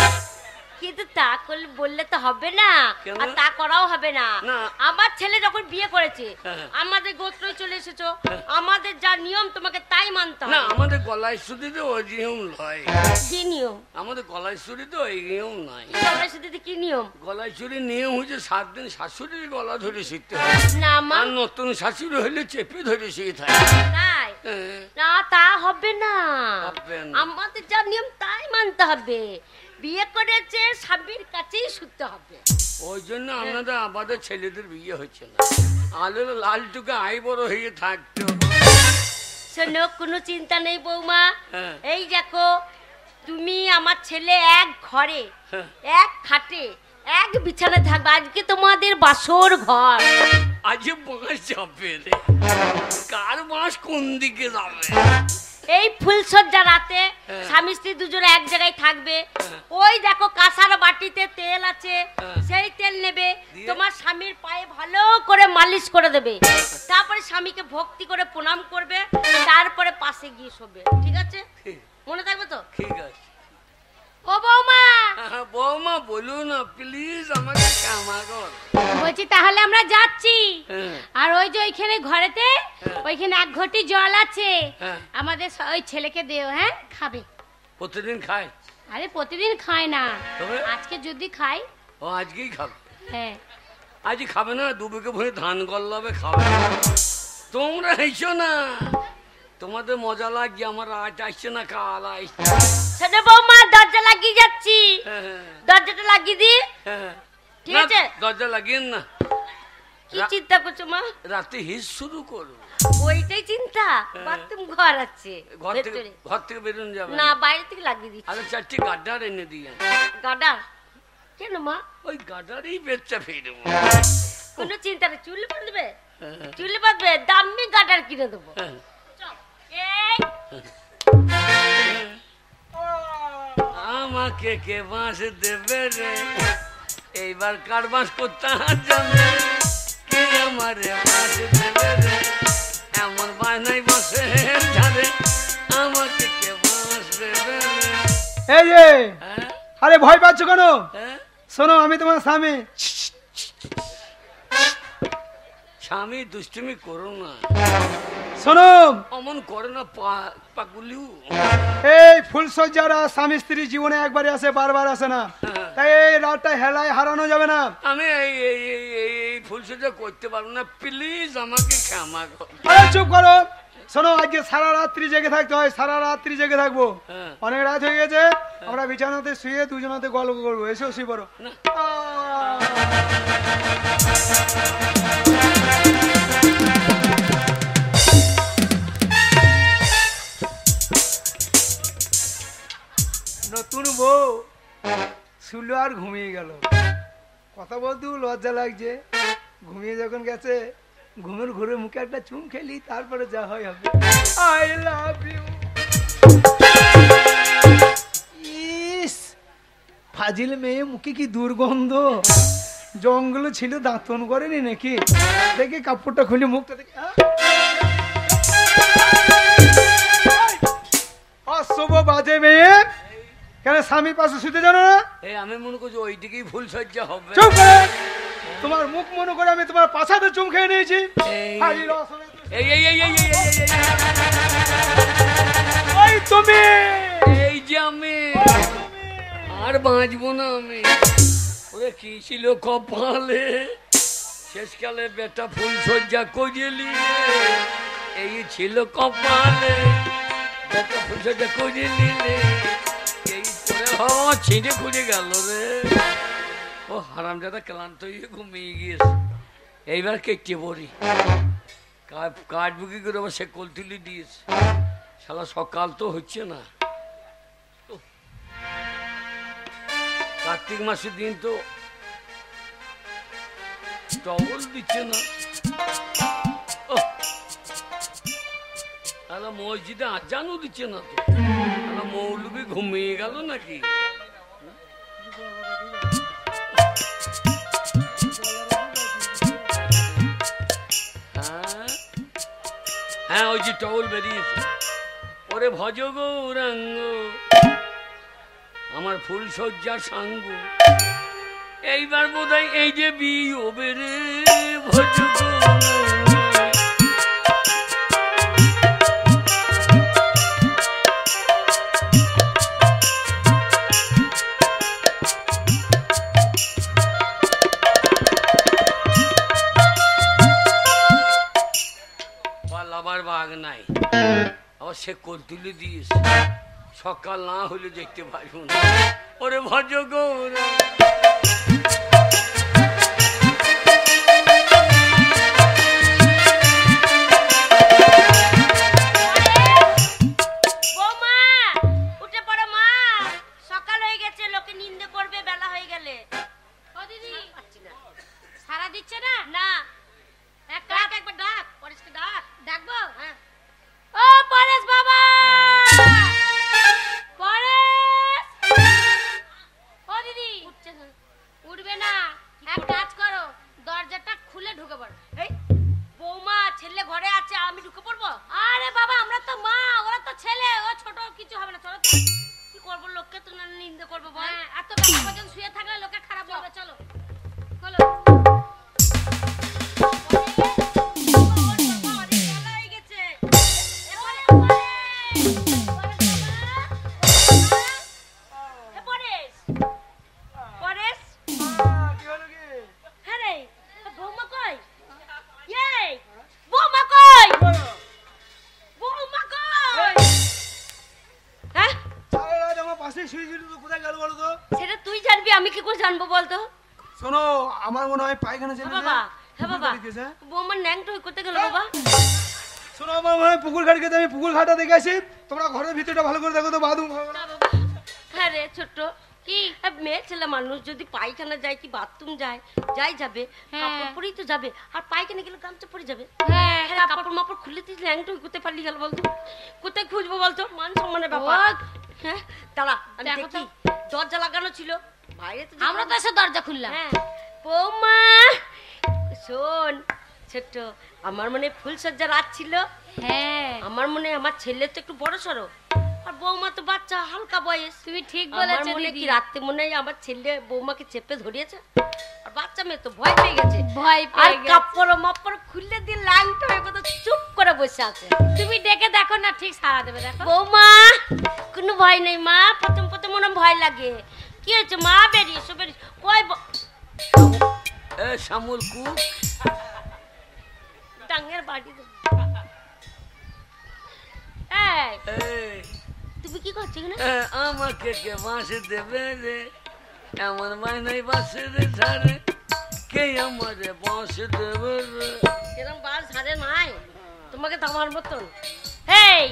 কিন্তু তা করলে বললে তো হবে না, কেন? আর তা করাও হবে না। না। আমার ছেলে যখন বিয়ে করেছে, হ্যাঁ। আমাদের গোত্র চলে এসেছো, আমাদের যা নিয়ম তোমাকে তাই মানতে না, হবে। আমাদের গলায় শুধিতে ওই নিয়ম নয়। কি নিয়ম? আমাদের গলায় শুধিতে ওই নিয়ম নাই। তোমরা শুধু কি নিয়ম? গলায় চুরির নিয়ম হচ্ছে 7 দিন শাশুড়ির গলা ধরে শিখতে হয়, না মা, আর নতুন শাশুড়ি হলে চেপে ধরে শিখে থাকে। তাই হ্যাঁ। না, তা হবে না। হবে না। আমাদের যা নিয়ম তাই মানতে হবে। বিয়ে করেছে স্বামীর কাছেই শুতে হবে। ওই জন্য আমাদের ছেলেদের বিয়ে হচ্ছে না। আলোর লালটুকে আই বড় হয়ে থাকতো। শোনো, কোনো চিন্তা নেই বৌমা। হ্যাঁ। এই দেখো, তুমি আমার ছেলে এক ঘরে, হ্যাঁ। এক খাটে, এক বিছানা থাকবে। আজকে তোমাদের বাসর ঘর। আজ বাঁশ যাবে রে, কার বাঁশ কোন দিকে যাবে? এই ফুলসজ্জা রাতে হ্যাঁ। স্বামী স্ত্রী দুজনে এক জায়গায় থাকবে। হ্যাঁ। ওই দেখো কাঁসার বাটিতে তেল আছে, হ্যাঁ। সেই তেল নেবে, দিয়ে? তোমার স্বামীর পায়ে ভালো করে মালিশ করে দেবে, তারপরে স্বামীকে ভক্তি করে প্রণাম করবে, তারপরে পাশে গিয়ে শোবে। ঠিক আছে? ঠিক, মনে থাকবে তো? ঠিক আছে। ও বৌমা, বৌমা বলুন না প্লিজ, আমাকে ক্ষমা কর। বলছি তাহলে আমরা যাচ্ছি। হ্যাঁ। আর ওই যে ওইখানে ঘরেতে হ্যাঁ। ওইখানে 1 ঘটি জল আছে, হ্যাঁ। আমাদের ওই ছেলেকে দেও, হ্যাঁ খাবে। প্রতিদিন খায়? আরে প্রতিদিন খায় না, তবে? আজকে যদি খাই। ও আজকেই খাবে? হ্যাঁ। আজ খাবে না, 2 বিঘে ভরে ধান গল্লাবে খাবে। তোমরা এসো না, তোমাদের মজা লাগছে, আমার আজ আসছে না, কাল আসছে। শোনো বৌমা, দরজা লাগিয়ে যাচ্ছি, হ্যাঁ, দরজাটা লাগিয়ে দি। হ্যাঁ। ঠিক না, আছে? দরজা লাগিয়ে না, কি চিন্তা করছো মা? রাতে হিস শুরু করো। ওইটাই চিন্তা? বাথরুম ঘর আছে ভেতরে। ঘর থেকে বেরোন যাবে না, বাইরে থেকে লাগিয়ে দিচ্ছি। আরে 4টি গাডার এনে দিয়ে। গাডা কেন মা? ওই গাডারই বেচা ফিরবো। কোনো চিন্তা নেই, চুল বাঁধবে, হ্যাঁ, চুল বাঁধবে, দামি গাডার কিনে দেবো। হ্যাঁ। চল। এই, আমাকে কে বাঁশ দেবে রে, এইবার কার বাঁশ করতে জানে, কে আমারে বাঁশ দেবে রে, এমন বানাই বসে ঝাড়ে, আমাকে কে বাঁশ দেবে রে। এই যে, হ্যাঁ, আরে ভয় পাচ্ছ কেন? হ্যাঁ। শোনো, আমি তোমার স্বামী। স্বামী দুষ্টুমি করো না, শোনো, অমন করে না পাগুলিও। এই ফুলসজ্জারা স্বামী স্ত্রী জীবনে একবারই আসে, বারবার আসে না। হ্যাঁ। তাই এই রাতটা হেলায় হারানো যাবে না। আমি এই ফুলসজ্জা করতে পারবো না, প্লিজ আমাকে ক্ষমা কর। আরে চুপ করো। শোনো, আজকে সারা রাত্রি জেগে থাকতে হয়, সারা রাত্রি জেগে থাকবো। হ্যাঁ। অনেক রাত হয়ে গেছে, আমরা বিছানাতে শুয়ে দুজনাতে গল্প করবো। এসো শুয়ে পড়ো। না। নতুন বউ শুলো আর ঘুমিয়ে গেল। কথা বলতেও লজ্জা লাগছে। ঘুমিয়ে যখন গেছে, ঘুমের ঘুরে মুখে একটা চুম খেলি, তারপরে যা হয় হবে। I love you. ইস, ফাজিল মেয়ে, মুখে কি দুর্গন্ধ। জঙ্গল ছিল, দাঁতন করেনি নাকি? দেখে কাপড়টা খুলে মুখটা দেখে, অশুভ বাজে মেয়ে। কেন স্বামীর পাশে শুতে জানো না? এই আমি মনে করছি ওইদিকেই ফুলসজ্জা হবে। চুপ করে। তোমার মুখ মনে করে আমি তোমার পাছাতে চুম খেয়ে নিয়েছি। এই- হাজির অসময়ে তুমি- এই এই এই এই এই এই এই ওই তুমি, এই যে আমি আর বাঁচবো না আমি। ওরে কি ছিল কপালে, শেষকালে বেটা ফুল সজ্জা করিলি রে। এই ছিল কপালে, বেটা ফুল সজ্জা করিলি রে। এই করে ছিঁড়ে খুঁড়ে গেল রে। ও হারামজাদা ক্লান্ত হয়ে ঘুমিয়ে গিয়েছে। এইবার কেটে পড়ি, কাঠ বুকি করে আবার সে কোল তুলি দিয়েছে। শালা সকাল তো হচ্ছে না। কার্তিক মাসের দিন তো টবল দিচ্ছে না। তাহলে মসজিদে আজানও দিচ্ছে না তো। তাহলে মৌলবি ঘুমিয়ে গেল নাকি? হ্যাঁ ওই যে টবল বেরিয়েছে। ওরে ভজ গৌরাঙ্গ আমার ফুল সজ্জার সাঙ্গ, এইবার বোধহয় এই যে বিয়ে বেড়ে ভজ পালাবার বাঘ নাই। আবার সে কোল তুলে দিয়েছে, সকাল না হলে দেখতে পারবো না। ওরে ভজ গৌরা বৌমা উঠে পড়ো মা, সকাল হয়ে গেছে, লোকে নিন্দে করবে বেলা হয়ে গেলে। ও দিদি পাচ্ছি না, সারা দিচ্ছে না? না এক ডাক, কাজ একবার ডাক, পরেশকে ডাক। ডাকবো। হ্যাঁ ও পরেশ বাবা, পরেশ। ও দিদি উঠছে না। উঠবে না, এক কাজ করো, দরজাটা খুলে ঢুকে পড়ো। এই বৌমা ছেলে ঘরে আছে, আমি ঢুকে পড়বো? আরে বাবা আমরা তো মা, ওরা তো ছেলে, ও ছোট, কিছু হবে না, চলো তো। কি করবো, লোককে তো না নিন্দে করবো বল। হ্যাঁ, এত বেলা পর্যন্ত শুয়ে থাকলে লোকে খারাপ বলবে, চলো খোলো। বেলা হয়ে গেছে। এ পরেশ, পরেশ, কি হলো কি? হ্যাঁ রে, বৌমা কই? এই বৌমা কই? বৌমা কই? হ্যাঁ, সারা রাত আমার পাশে শুয়েছিল তো, কোথায় গেল বলো তো? সেটা তুই জানবি, আমি কি করে জানবো বলতো? শোনো, আমার মনে হয় পায়খানা হ্যাঁ ছিল বাবা, হ্যাঁ বাবা, দেখেছে? বৌমার ন্যাংটা করতে গেল বাবা। শোনো, আমার মনে হয় পুকুর ঘাট গেছে, আমি পুকুর ঘাটটা দেখে আসি। তোমরা ঘরের ভিতরটা ভালো করে দেখো তো, বাথরুম না বাবা, হ্যাঁ রে ছোট্ট, কি মেয়ে ছেলে মানুষ যদি পায়খানা যায় কি বাথরুম যায়, যাই যাবে হ্যাঁ। কাপড় পরেই তো যাবে, আর পায়খানা গেলে গামছা পরে যাবে। হ্যাঁ, হ্যাঁ, কাপড় মাপড় খুলে তুই ল্যাংটা কোথায় পালিয়ে গেল বলতো? কোথায় খুঁজবো বলতো? মান সম্মানের ব্যাপার। ও, হ্যাঁ দাঁড়া, আমি দেখো দেখি। দরজা লাগানো ছিল, বাইরে তো আমরা তো এসে দরজা খুললাম। হ্যাঁ বৌমা শোন ছোট্ট, আমার মনে হয় ফুলসজ্জা রাত ছিল। হ্যাঁ আমার মনে হয় আমার ছেলে তো একটু বড় সড়ো, আর বৌমা তো বাচ্চা হালকা বয়স। তুমি ঠিক আমার বলেছো মনে দিদি। কি রাতে মনে হয় আমার ছেলে বৌমাকে চেপে ধরিয়েছে, আর বাচ্চা মেয়ে তো ভয় পেয়ে গেছে। ভয় আর পেয়ে গেছে। কাপড় মাপড় খুলে দিয়ে ল্যাংটা হয়ে কোথাও চুপ করে বসে আছে। তুমি ডেকে দেখো না, ঠিক সারা দেবে, দেখো। বৌমা কোনো ভয় নেই মা, প্রথম প্রথম মনে হয় ভয় লাগে। কি হয়েছে মা? বেরিয়ে এসো, বেরিয়ে এসো। কই এ শ্যামল কুক ডাঙের বাড়ি দেবো। এই, এই, তুমি কি করছো এখানে? এ, আমাকে কে বাঁশে দেবে রে, এমন মাইনাই বাঁশে রে ঝাড়ে, কে আমারে বাঁশে দেবে রে। এরকম বাস হারে নাই তোমাকে তো আমার মতন। এই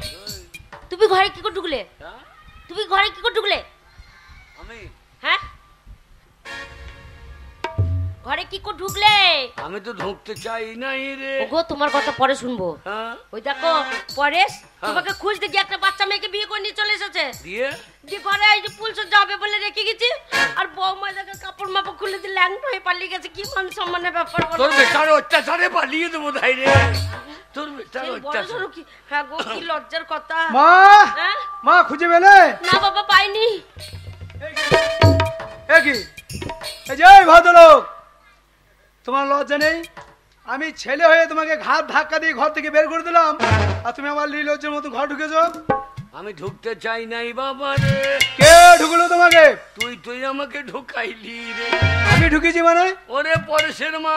তুমি ঘরে কি করে ঢুকলে? হ্যাঁ? তুমি ঘরে কি করে ঢুকলে? আমি হ্যাঁ ঘরে কি করে ঢুকলে? আমি তো ঢুকতে চাই নাই রে। ওগো তোমার কথা পরে শুনবো। হ্যাঁ ওই দেখো পরেশ তোমাকে খুঁজতে গিয়ে একটা বাচ্চা মেয়েকে বিয়ে করে নিয়ে চলে এসেছে। দিয়ে দিয়ে ঘরে এই যে ফুলসজ্জা হবে বলে রেখে গেছি, আর বৌমা দেখে কাপড় মাপড় খুলে দিয়ে ল্যাংটা হয়ে পালিয়ে গেছে। কি মান সম্মানের ব্যাপার বলো? তোর বেটার অত্যাচারে পালিয়ে দেবো তাই রে। তোর বেটার সেই বড় অত্যাচার। সড়ো কি, হ্যাঁ গো কি লজ্জার কথা। মা, হ্যাঁ মা খুঁজে পেলে? না বাবা পাইনি। এ কি? এই যে এই ভদ্রলোক, তোমার লজ্জা নেই? আমি ছেলে হয়ে তোমাকে ঘাট ধাক্কা দিয়ে ঘর থেকে বের করে দিলাম, আর তুমি আমার নির্লজ্জের মতো ঘর ঢুকেছো। আমি ঢুকতে চাই নাই বাবা রে। কে ঢুকলো তোমাকে? তুই আমাকে ঢুকাইলি রে। আমি ঢুকেছি মানে? ওরে পরেশের মা,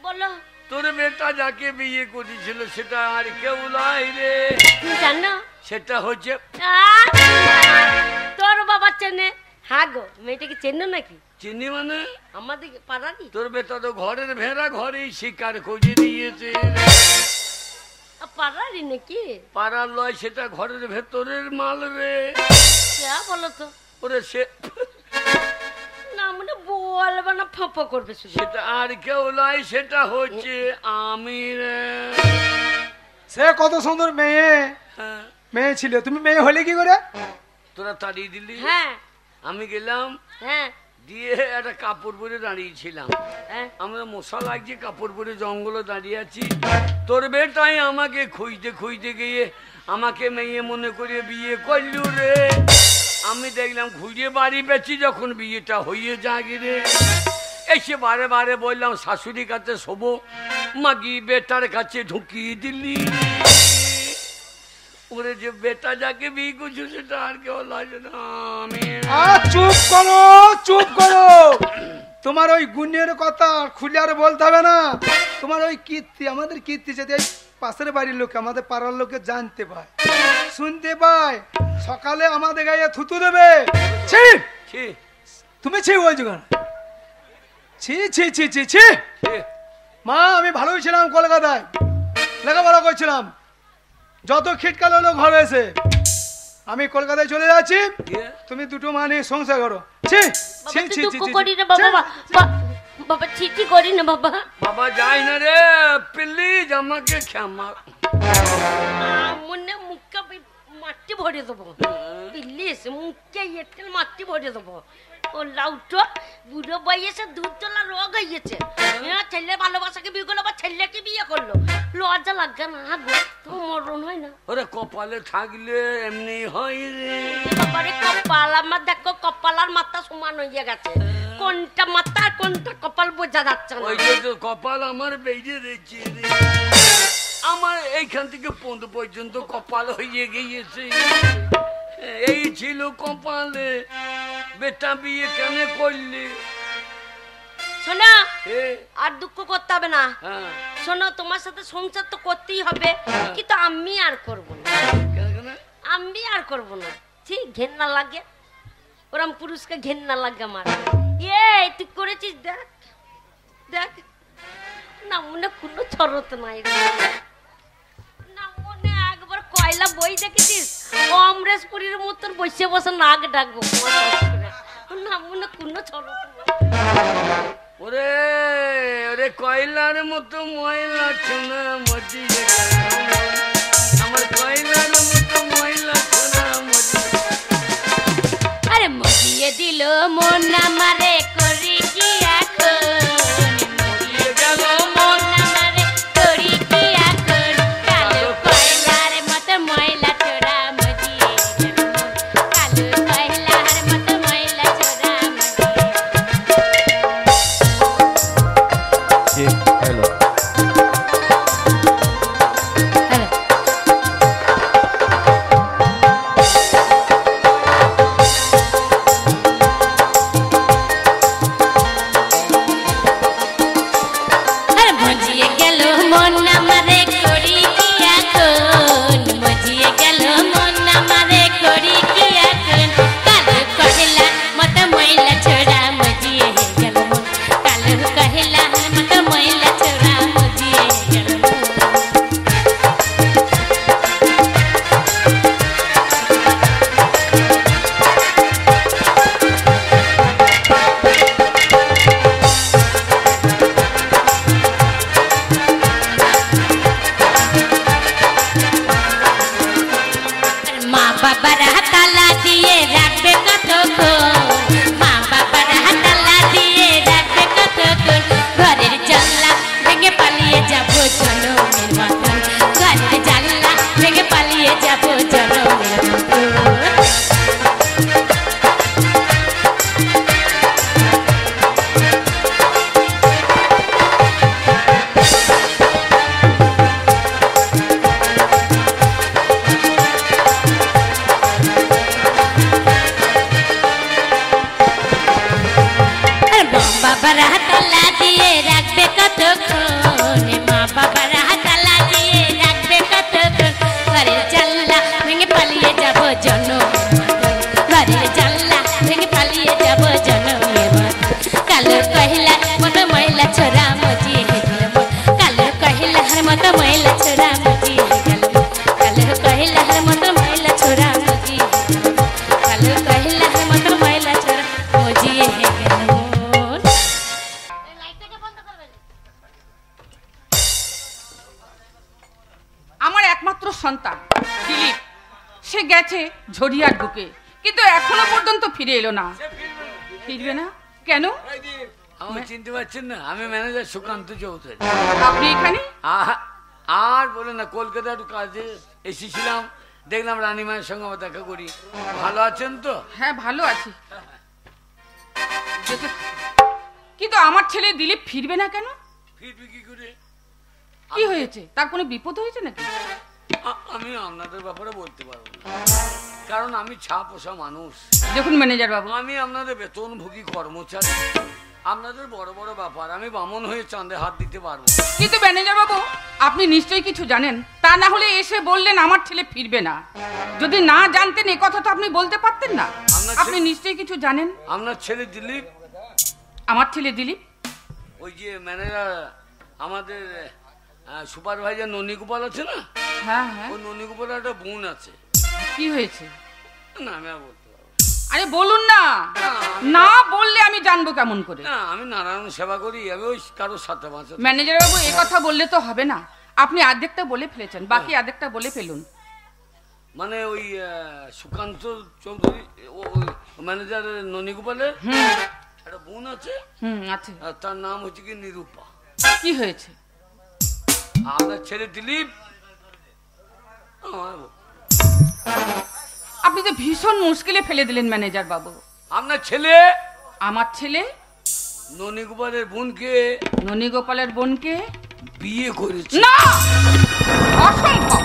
বলো। তোর বেটা যাকে বিয়ে করেছিল সেটা আর কেউ নাই রে। তুমি জানো? সেটা হচ্ছে তোর বাবা চেনে? হ্যাঁ গো, মেয়েটাকে চেনো নাকি? চিনি মানে আমাদের পাড়ারই। তোর বেটা তো ঘরের ভেড়া ঘরেই শিকার খুঁজে দিয়েছে। পাড়ারই নাকি? পাড়ার লয়, সেটা ঘরের ভেতরের মাল রে। বলো তো। ওরে সে না মানে বলবে না, ফাঁপা করবে শুধু। সেটা আর কেউ নয়, সেটা হচ্ছে আমি রে। সে কত সুন্দর মেয়ে, হ্যাঁ, মেয়ে ছিল, তুমি মেয়ে হলে কি করে? তোরা তাড়িয়ে দিলি। হ্যাঁ আমি গেলাম হ্যাঁ দিয়ে একটা কাপড় পরে দাঁড়িয়েছিলাম। হ্যাঁ। আমরা মশা লাগছে, কাপড় পরে জঙ্গলে দাঁড়িয়ে আছি। তোর বেটাই আমাকে খুঁজতে খুঁজতে গিয়ে আমাকে মেয়ে মনে করে বিয়ে করলু রে। আমি দেখলাম ঘুরে বাড়ি পেয়েছি, যখন বিয়েটা হয়ে যাগে রে। এসে বারে বারে বললাম শাশুড়ির কাছে শোবো, মাগি বেটার কাছে ঢুকিয়ে দিলি। ওরে যে বেটা যাকে বিয়ে করছো সেটা আর কেউ লাগে না, আমি। চুপ করো, চুপ করো। তোমার ওই গুণের কথা খুলে আর বলতে হবে না। তোমার ওই কীর্তি, আমাদের কীর্তি যদি এই পাশের বাড়ির লোকে, আমাদের পাড়ার লোকে জানতে পায়, শুনতে পায়, সকালে আমাদের গায়ে থুতু দেবে। ছি, ছি, তুমি ছি বলছো কেন? ছি ছি ছি ছি ছি। ছি। মা, আমি ভালোই ছিলাম, কলকাতায় লেখাপড়া করছিলাম। যত খিটকাল হলো ঘরে এসে আমি কলকাতায় চলে যাচ্ছি, তুমি দুটো মানে সংসার করো। ছি ছি ছি ছি করি না বাবা, বাবা ছিটি করি না বাবা। বাবা যাই না রে, প্লিজ আমাকে ক্ষমা। মনে মুখটা মাটি ভরে দেবো, প্লিজ মুখে এটেল মাটি ভরে দেবো। ও লাউটো বুড়ো বয়সে দুধ তোলা রোগ হয়েছে। ছেলে ভালোবাসাকে বিয়ে করলো, বা ছেলেকে বিয়ে করলো, লজ্জা লাগে না গো? তো মরণ হয় না? ওরে কপালে থাকলে এমনি হয় রে। বাবারে কপাল আমার, দেখো কপাল আর মাথা সমান হয়ে গেছে। কোনটা মাথা আর কোনটা কপাল বোঝা যাচ্ছে না। ওই যে কপাল আমার বেরিয়ে রয়েছে রে। আমার এইখান থেকে পন্দ পর্যন্ত কপাল হয়ে গিয়েছে। এই ছিল কপালে, বেটা বিয়ে কেন করলি? শোনো, এ, আর দুঃখ করতে হবে না। হ্যাঁ, শোনো, তোমার সাথে সংসার তো করতেই হবে, কিন্তু আমি আর করবো না। কেন কেন? আমি আর করবো না, ঠিক ঘেন্না লাগে। ওরম পুরুষকে ঘেন্না লাগে আমার। তুই করেছিস, দেখ দেখ না, মনে কোনো ছরত নাই রে। না মনে একবার কয়লা বই দেখেছিস, অমরেশপুরীর মতন বসে বসে নাক ডাকবো। না মনে কোনো ছরত নাই। ওরে ওরে কয়লার মতো ময়লা ছোনা মজিয়ে গেল। আমার কয়লার মতো ময়লা ছোনা মজিয়ে। আরে মজিয়ে দিল মন আমারে, করি কি এখন? মজিয়ে গেল মন আমারে, করি কি এখন? কালো কয়লার মতো ময়লা ছোড়া মজিয়ে গেল মন, কালো কয়লার মতো ময়লা ছোড়া মজিয়ে। হ্যালো, আরে মজিয়ে গেল মন আমারে, করি কি এখন? মজিয়ে গেল মন আমারে, করি কি এখন? কালো কয়লার মতো ময়লা ছোড়া মজিয়ে গেল মন, কালো কয়লার মতো ময়লা ছোড়া মজিয়ে গেল মন। সন্তান দিলীপ, সে গেছে ঝরিয়ার বুকে, কিন্তু এখনো পর্যন্ত ফিরে এলো না। ফিরবে না কেন? আমি চিনতে পারছেন না, আমি ম্যানেজার সুকান্ত চৌধুরী। আপনি এখানে? আর বলে না, কলকাতা একটু কাজে এসেছিলাম, দেখলাম রানীমায়ের সঙ্গে আমার দেখা করি। ভালো আছেন তো? হ্যাঁ ভালো আছি, কিন্তু আমার ছেলে দিলীপ ফিরবে না কেন? ফিরবি কি করে? কি হয়েছে? তার কোনো বিপদ হয়েছে নাকি? আমি আপনাদের ব্যাপারে বলতে পারবো না, কারণ আমি ছাপোষা মানুষ। দেখুন ম্যানেজার বাবু, আমি আপনাদের বেতনভোগী কর্মচারী, আপনাদের বড় বড় ব্যাপার আমি বামন হয়ে চাঁদে হাত দিতে পারবো। কিন্তু ম্যানেজার বাবু, আপনি নিশ্চয়ই কিছু জানেন, তা না হলে এসে বললেন আমার ছেলে ফিরবে না। যদি না জানতেন এ কথা তো আপনি বলতে পারতেন না। আপনি নিশ্চয়ই কিছু জানেন। আপনার ছেলে দিলীপ? আমার ছেলে দিলীপ? ওই যে ম্যানেজার আমাদের সুপারভাইজার ননীগোপাল আছে না? হ্যাঁ হ্যাঁ। ওই ননীগোপালের একটা বোন আছে। কি হয়েছে? না আমি আর বলতে পারবো আরে বলুন না, না বললে আমি জানবো কেমন করে? না, আমি নারায়ণ সেবা করি, আমি ওই কারোর সাথে বাঁচা। ম্যানেজার বাবু, এ কথা বললে তো হবে না, আপনি অর্ধেকটা বলে ফেলেছেন, বাকি অর্ধেকটা বলে ফেলুন। মানে ওই সুকান্ত চৌধুরী ম্যানেজার ননীগোপালের একটা বোন আছে। আছে। তার নাম হচ্ছে কি নিরূপা। কি হয়েছে? আপনার ছেলে দিলীপ, আপনি তো ভীষণ মুশকিলে ফেলে দিলেন ম্যানেজার বাবু। আপনার ছেলে? আমার ছেলে ননীগোপালের বোনকে, ননীগোপালের বোনকে বিয়ে করেছে। না, অসম্ভব,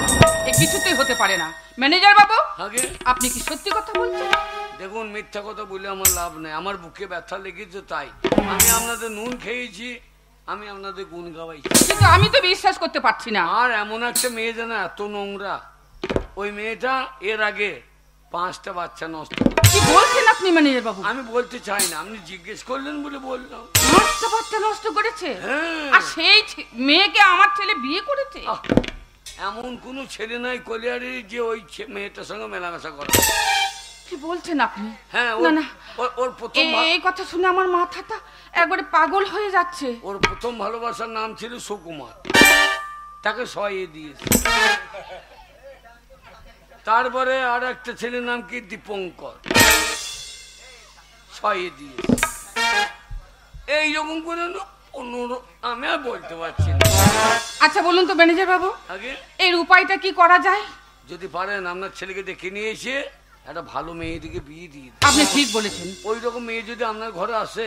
এ কিছুতেই হতে পারে না। ম্যানেজার বাবু, আগে আপনি কি সত্যি কথা বলছেন? দেখুন, মিথ্যা কথা বলে আমার লাভ নেই, আমার বুকে ব্যথা লেগেছে তাই। আমি আপনাদের নুন খেয়েছি, আমি আপনাদের গুণ গাওয়াইছি, কিন্তু আমি তো বিশ্বাস করতে পারছি না। আর এমন একটা মেয়ে যেন এত নোংরা, ওই মেয়েটা এর আগে 5টা বাচ্চা নষ্ট। কি বলছেন আপনি ম্যানেজার বাবু? আমি বলতে চাই না, আপনি জিজ্ঞেস করলেন বলে বললাম। 5টা বাচ্চা নষ্ট করেছে? হ্যাঁ। আর সেই মেয়েকে আমার ছেলে বিয়ে করেছে? এমন কোন ছেলে নাই কলিয়ারি যে ওই মেয়েটার সঙ্গে মেলামেশা করে। কি বলছেন আপনি? হ্যাঁ, না না, ওর প্রথম এই কথা শুনে আমার মাথাটা একবারে পাগল হয়ে যাচ্ছে। ওর প্রথম ভালোবাসার নাম ছিল সুকুমার, তাকে সয়ে দিয়েছে। তারপরে আর একটা ছেলের নাম কি দীপঙ্কর, সয়ে দিয়েছে। এইরকম করে আমি আর বলতে পারছি না। আচ্ছা বলুন তো ম্যানেজার বাবু, আগে এর উপায়টা কি করা যায়? যদি পারেন আপনার ছেলেকে দেখে নিয়ে এসে একটা ভালো মেয়েদিকে বিয়ে দিয়ে দিন। আপনি ঠিক বলেছেন। ওই রকম মেয়ে যদি আপনার ঘরে আসে,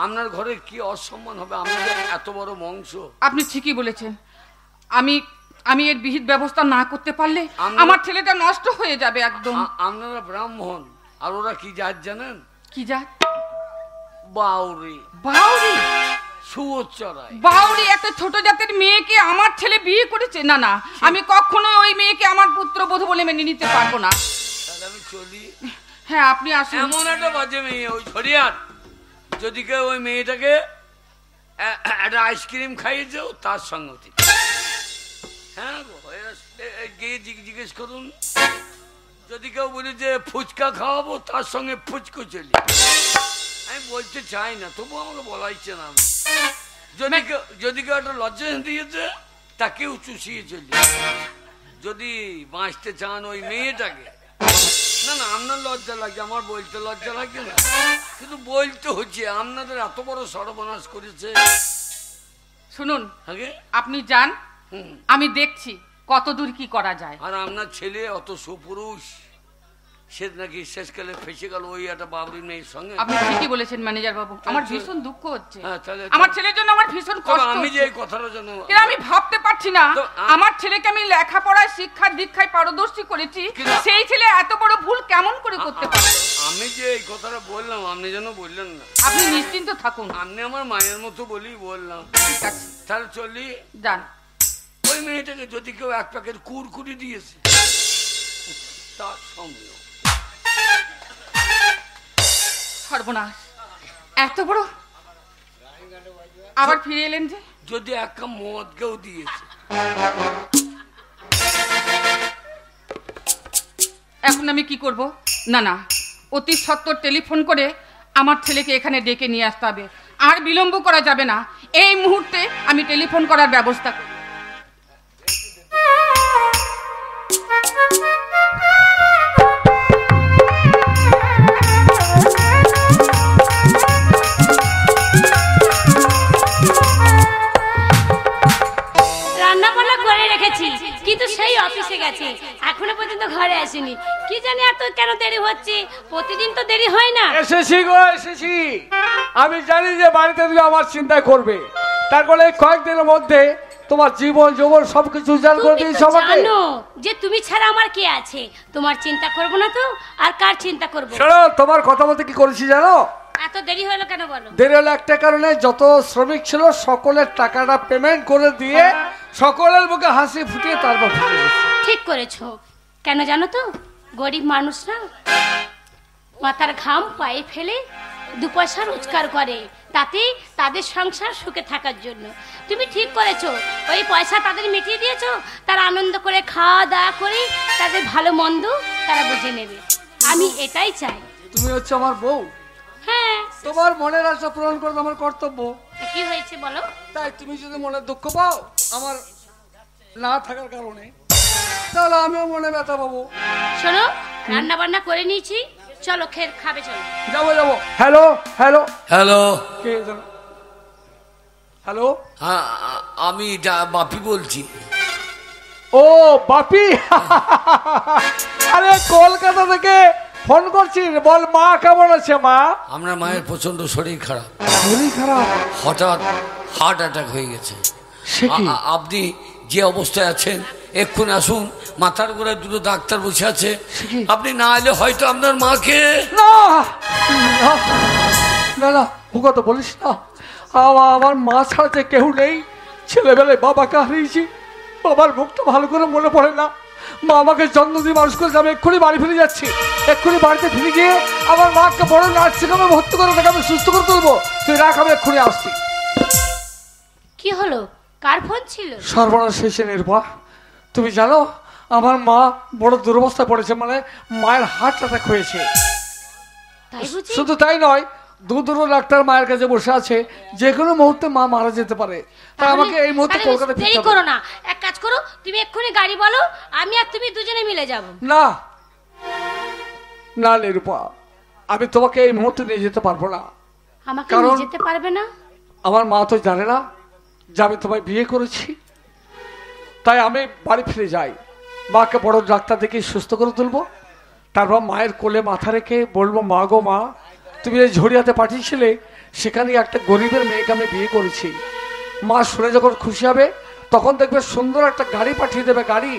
আপনার ঘরে কি অসম্মান হবে, আপনাদের এত বড় বংশ। আপনি ঠিকই বলেছেন। আমি এর বিহিত ব্যবস্থা না করতে পারলে আমার ছেলেটা নষ্ট হয়ে যাবে একদম। আপনারা ব্রাহ্মণ, আর ওরা কি জাত জানেন? কি জাত? বাউরি। বাউরি? শুয়োর চড়ায়। বাউরি একটা ছোট জাতের মেয়েকে আমার ছেলে বিয়ে করেছে? না না, আমি কখনো ওই মেয়েকে আমার পুত্রবধূ বলে মেনে নিতে পারবো না। তাহলে আমি চলি। হ্যাঁ আপনি আসুন। এমন একটা বাজে মেয়ে ওই ছড়িয়ার, যদি কেউ ওই মেয়েটাকে একটা আইসক্রিম খাইয়েছে তার সঙ্গে। হ্যাঁ গিয়ে জিজ্ঞেস করুন, যদি কেউ বলি যে ফুচকা খাওয়াবো তার সঙ্গে ফুচকো চলি। আমি বলতে চাই না, তবু আমাকে বলা ইচ্ছে না। যদি কেউ একটা লজ্জা দিয়েছে তাকেও চুষিয়ে চলি। যদি বাঁচতে চান ওই মেয়েটাকে, না না আপনার লজ্জা লাগে, আমার বলতে লজ্জা লাগে না, কিন্তু বলতে হচ্ছে আপনাদের এত বড় সর্বনাশ করেছে। শুনুন, আগে আপনি যান, আমি দেখছি কত দূর কি করা যায়। আর আপনার ছেলে অত সুপুরুষ, সে নাকি শেষকালে ফেসে গেল ওই একটা বাবরি মেয়ের সঙ্গে। আপনি ঠিকই বলেছেন ম্যানেজার বাবু, আমার ভীষণ দুঃখ হচ্ছে। আমার ছেলের জন্য আমার ভীষণ কষ্ট। আমি যে এই কথাটা জন্য আমি ভাবতে পারছি না, আমার ছেলেকে আমি লেখাপড়ায় শিক্ষার দীক্ষায় পারদর্শী করেছি, সেই ছেলে এত বড় ভুল কেমন করে করতে পারে? আমি যে এই কথাটা বললাম আপনি যেন বললেন না। আপনি নিশ্চিন্ত থাকুন। আপনি আমার মায়ের মতো বলি বললাম। ঠিক আছে, তাহলে চলি। যান। ওই মেয়েটাকে যদি কেউ এক প্যাকেট কুরকুরি দিয়েছে তার সঙ্গে সর্বনাশ, এত বড় আবার ফিরে এলেন যে। যদি এক কাপ মদ কেউ দিয়েছে, এখন আমি কি করব? না না, অতি সত্বর টেলিফোন করে আমার ছেলেকে এখানে ডেকে নিয়ে আসতে হবে, আর বিলম্ব করা যাবে না। এই মুহূর্তে আমি টেলিফোন করার ব্যবস্থা করি। রান্না বান্না করে রেখেছি, কিন্তু সেই অফিসে গেছে, এখনো পর্যন্ত ঘরে আসেনি। কি জানি এত কেন দেরি হচ্ছে, প্রতিদিন তো দেরি হয় না। এসেছি গো, এসেছি। আমি জানি যে বাড়িতে তুমি আমার চিন্তা করবে, তারপরে কয়েকদিনের মধ্যে তোমার জীবন যৌবন সবকিছু উজাড় করে তুমি দিই তো সবাইকে। জানো যে তুমি ছাড়া আমার কে আছে, তোমার চিন্তা করব না তো আর কার চিন্তা করব? শোনো, তোমার কথা বলতে কি করেছি জানো? এত দেরি হলো কেন বলো? দেরি হলো একটা কারণে, যত শ্রমিক ছিল সকলের টাকাটা পেমেন্ট করে দিয়ে সকলের মুখে হাসি ফুটিয়ে তারপর ফিরে গেছে। ঠিক করেছো। কেন জানো তো, গরিব মানুষরা মাথার ঘাম পায়ে ফেলে 2 পয়সা রোজগার করে, তাতে তাদের সংসার সুখে থাকার জন্য। তুমি ঠিক করেছো, ওই পয়সা তাদের মিটিয়ে দিয়েছো, তারা আনন্দ করে খাওয়া দাওয়া করে তাদের ভালো মন্দ তারা বুঝে নেবে। আমি এটাই চাই। তুমি হচ্ছে আমার বউ, হ্যাঁ। তোমার মনের আশা পূরণ করা আমার কর্তব্য। কি হয়েছে বলো? তাই তুমি যদি মনে দুঃখ পাও আমার না থাকার কারণে, তাহলে আমিও মনে ব্যথা পাবো। শোনো, রান্না বান্না করে নিয়েছি, চলো খাবে চলো। যাবো যাবো। হ্যালো হ্যালো হ্যালো, কে জানো? হ্যালো, হ্যাঁ আমি বাপি বলছি। ও বাপি, আরে কলকাতা থেকে ফোন করছি, বল মা কেমন আছে? মা, আপনার মায়ের প্রচন্ড শরীর খারাপ, শরীর খারাপ, হঠাৎ হার্ট অ্যাটাক হয়ে গেছে। সে কি? আপনি যে অবস্থায় আছেন এক্ষুনি আসুন, মাথার গোড়ায় 2 ডাক্তার বসে আছে, আপনি না এলে হয়তো আপনার মাকে। না না না না, ও কথা বলিস না। আমার মা ছাড়া যে কেউ নেই। ছেলেবেলায় বাবাকে হারিয়েছি, বাবার মুখটা ভালো করে মনে পড়ে না। মা আমাকে জন্ম দিয়ে মানুষ করে, আমি এক্ষুনি বাড়ি ফিরে যাচ্ছি। এক্ষুনি বাড়িতে ফিরে গিয়ে আমার মাকে বড় নার্সিংহোমে ভর্তি করে তাকে আমি সুস্থ করে তুলবো। তুই রাখ, আমি এক্ষুনি আসছি। কি হলো, কার ফোন ছিল? সর্বনাশ শেষে নির্ভর। তুমি জানো আমার মা বড় দুরবস্থায় পড়েছে, মানে মায়ের হার্ট অ্যাটাক হয়েছে। তাই বুঝি? শুধু তাই নয়, দুটো ডাক্তার মায়ের কাছে বসে আছে, যে কোনো মুহূর্তে মা মারা যেতে পারে। তাই আমাকে এই মুহূর্তে কলকাতা দেরি ফিরতে হবে। করো না, এক কাজ করো, তুমি এক্ষুনি গাড়ি বলো, আমি আর তুমি দুজনে মিলে যাব। না না নিরূপা, আমি তোমাকে এই মুহূর্তে নিয়ে যেতে পারবো না। আমাকে কারণ- নিয়ে যেতে পারবে না? আমার মা তো জানে না যে আমি তোমায় বিয়ে করেছি। তাই আমি বাড়ি ফিরে যাই, মাকে বড় ডাক্তার দেখে সুস্থ করে তুলবো। তারপর মায়ের কোলে মাথা রেখে বলবো, মা গো মা, তুমি এই ঝড়িয়াতে পাঠিয়েছিলে, সেখানে একটা গরিবের মেয়েকে আমি বিয়ে করেছি। মা শুনে যখন খুশি হবে, তখন দেখবে সুন্দর একটা গাড়ি পাঠিয়ে দেবে, গাড়ি।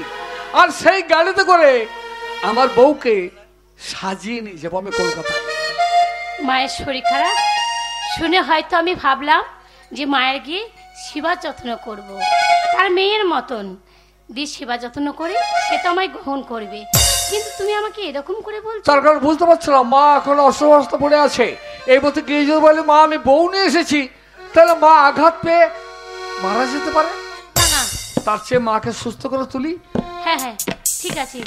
আর সেই গাড়িতে করে আমার বউকে সাজিয়ে নিয়ে যাবো আমি কলকাতায়। মায়ের শরীর খারাপ শুনে হয়তো আমি ভাবলাম যে মায়ের গিয়ে সেবা যত্ন করব, তার মেয়ের মতন দিয়ে সেবা যত্ন করে সে তো আমায় গ্রহণ করবে। কিন্তু তুমি আমাকে এরকম করে বলছো। তার কারণ বুঝতে পারছো না, মা এখন অস্বস্থ পড়ে আছে। এই মতো গিয়ে যদি বলে মা আমি বউ নিয়ে এসেছি, তাহলে মা আঘাত পেয়ে মারা যেতে পারে। না না, তার চেয়ে মাকে সুস্থ করে তুলি। হ্যাঁ হ্যাঁ ঠিক আছে,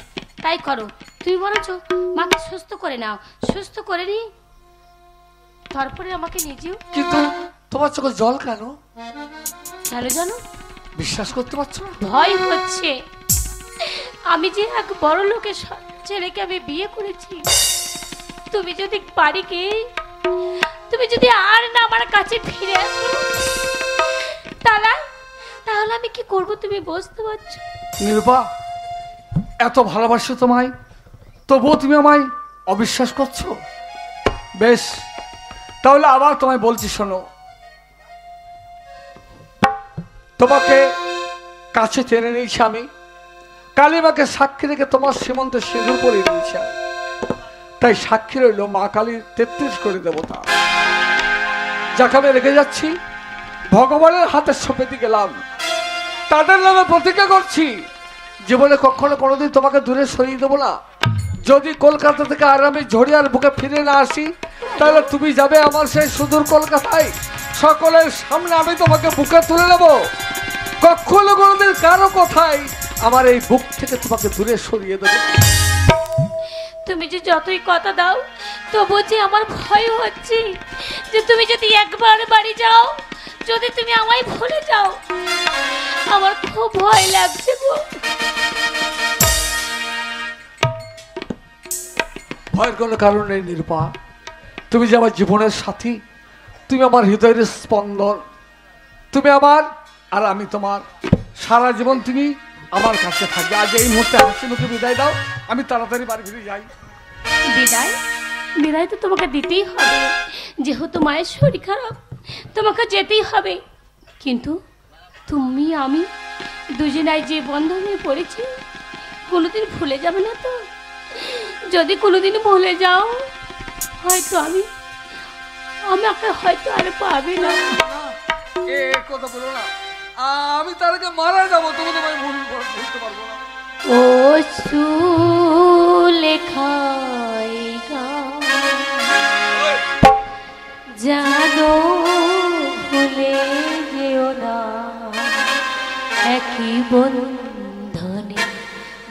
তাই করো। তুমি বলেছো মাকে সুস্থ করে নাও, সুস্থ করে নি, তারপরে আমাকে নিজেও। কিন্তু তোমার চোখে জল কেন? কেন জানো? বিশ্বাস করতে পারছো না? ভয় হচ্ছে। আমি যে এক বড় লোকের ছেলেকে আমি বিয়ে করেছি, তুমি যদি বাড়ি গিয়ে তুমি যদি আর না আমার কাছে ফিরে আসো, তাহলে আমি কি করব তুমি বুঝতে পারছো? নিরূপা, এত ভালোবাসো তোমায়, তবুও তুমি আমায় অবিশ্বাস করছো। বেশ, তাহলে আবার তোমায় বলছি, শোনো। তোমাকে কাছে টেনে নিয়েছি আমি, কালীমাকে সাক্ষী রেখে তোমার সীমন্তে সিঁদুর পরিয়ে দিয়েছি আমি। তাই সাক্ষী রইল মা কালীর 33 কোটি দেবতা, যাকে আমি রেখে যাচ্ছি। ভগবানের হাতে সঁপে গেলাম, তাদের নামে প্রতিজ্ঞা করছি জীবনে কখনো কোনোদিন তোমাকে দূরে সরিয়ে দেবো না। যদি কলকাতা থেকে আর আমি ঝড়িয়ার বুকে ফিরে না আসি, তাহলে তুমি যাবে আমার সেই সুদূর কলকাতায়। সকলের সামনে আমি তোমাকে বুকে তুলে নেব। কখনো কোনোদিন কারো কথাই আমার এই বুক থেকে তোমাকে দূরে সরিয়ে দেবো। তুমি যে যতই কথা দাও, তবু যে আমার ভয় হচ্ছে যে তুমি যদি একবার বাড়ি যাও, যদি তুমি আমায় ভুলে যাও, আমার খুব ভয় লাগছে গো। ভয়ের কোনো কারণ নেই নিরূপা। তুমি যে আমার জীবনের সাথী, তুমি আমার হৃদয়ের স্পন্দন, তুমি আমার আর আমি তোমার। সারা জীবন তুমি আমার কাছে থাকবে। আজ এই মুহূর্তে হাসি মুখে বিদায় দাও, আমি তাড়াতাড়ি বাড়ি ফিরে যাই। বিদায়? বিদায় তো তোমাকে দিতেই হবে, যেহেতু মায়ের শরীর খারাপ, তোমাকে যেতেই হবে। কিন্তু তুমি আমি দুজনাই যে বন্ধনে পড়েছি, কোনোদিন ভুলে যাবে না তো? যদি কোনোদিন ভুলে যাও, হয়তো আমাকে হয়তো আর পাবে না। এ কথা বলো না, আমি তার আগে মারা যাবো, তোমাদের আমি ভুলতে পারবো না। ও সুলেখাই জানো ভুলে যেও না, একই বন্ধনে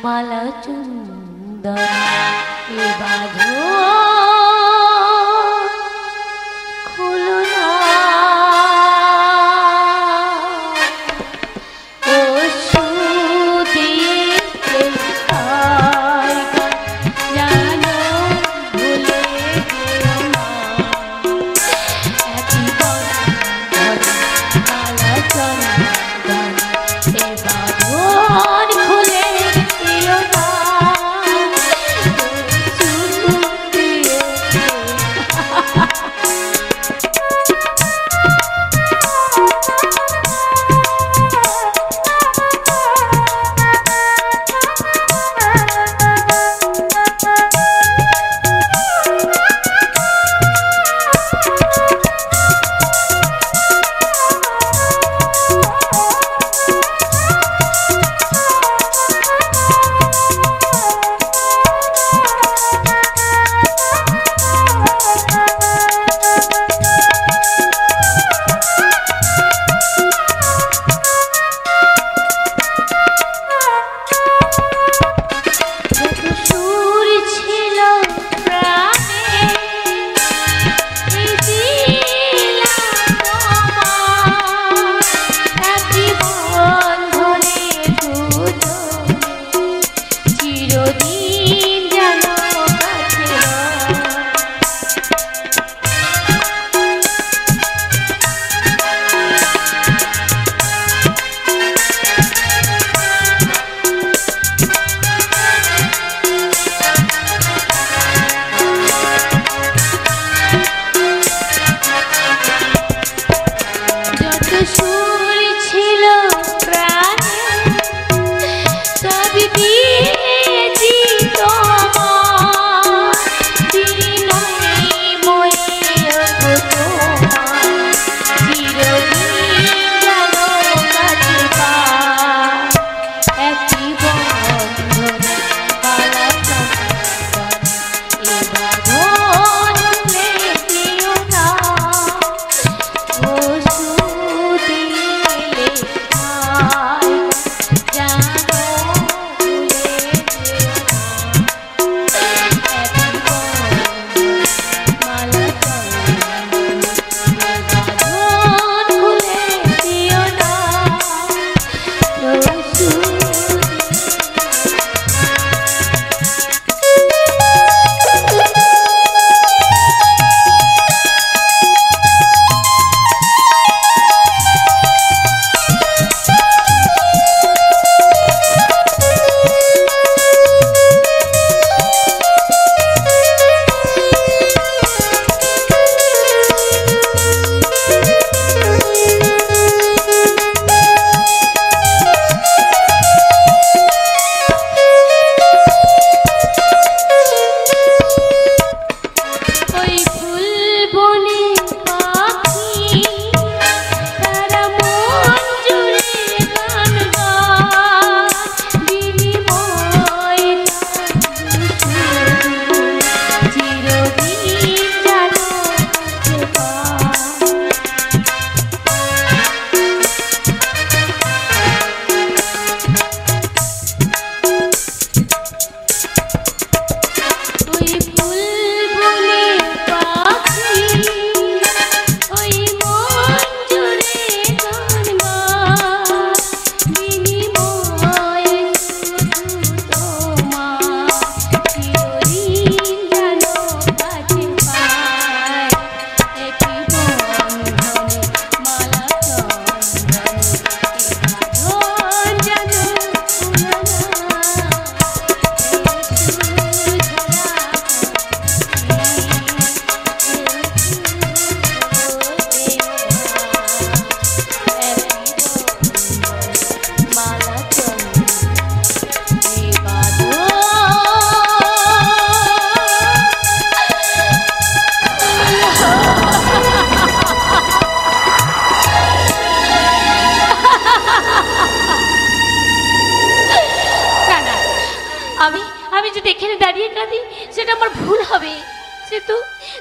মালা চন্দন এ বাঁধো খুলো না। ও সুদিতে খাই জানো ভুলে যেও না, একই বন্ধনে মালা চন্দন এ বাঁধন খুলে দিও না। এখানে দাঁড়িয়ে কাঁদি সেটা আমার ভুল হবে। সেতু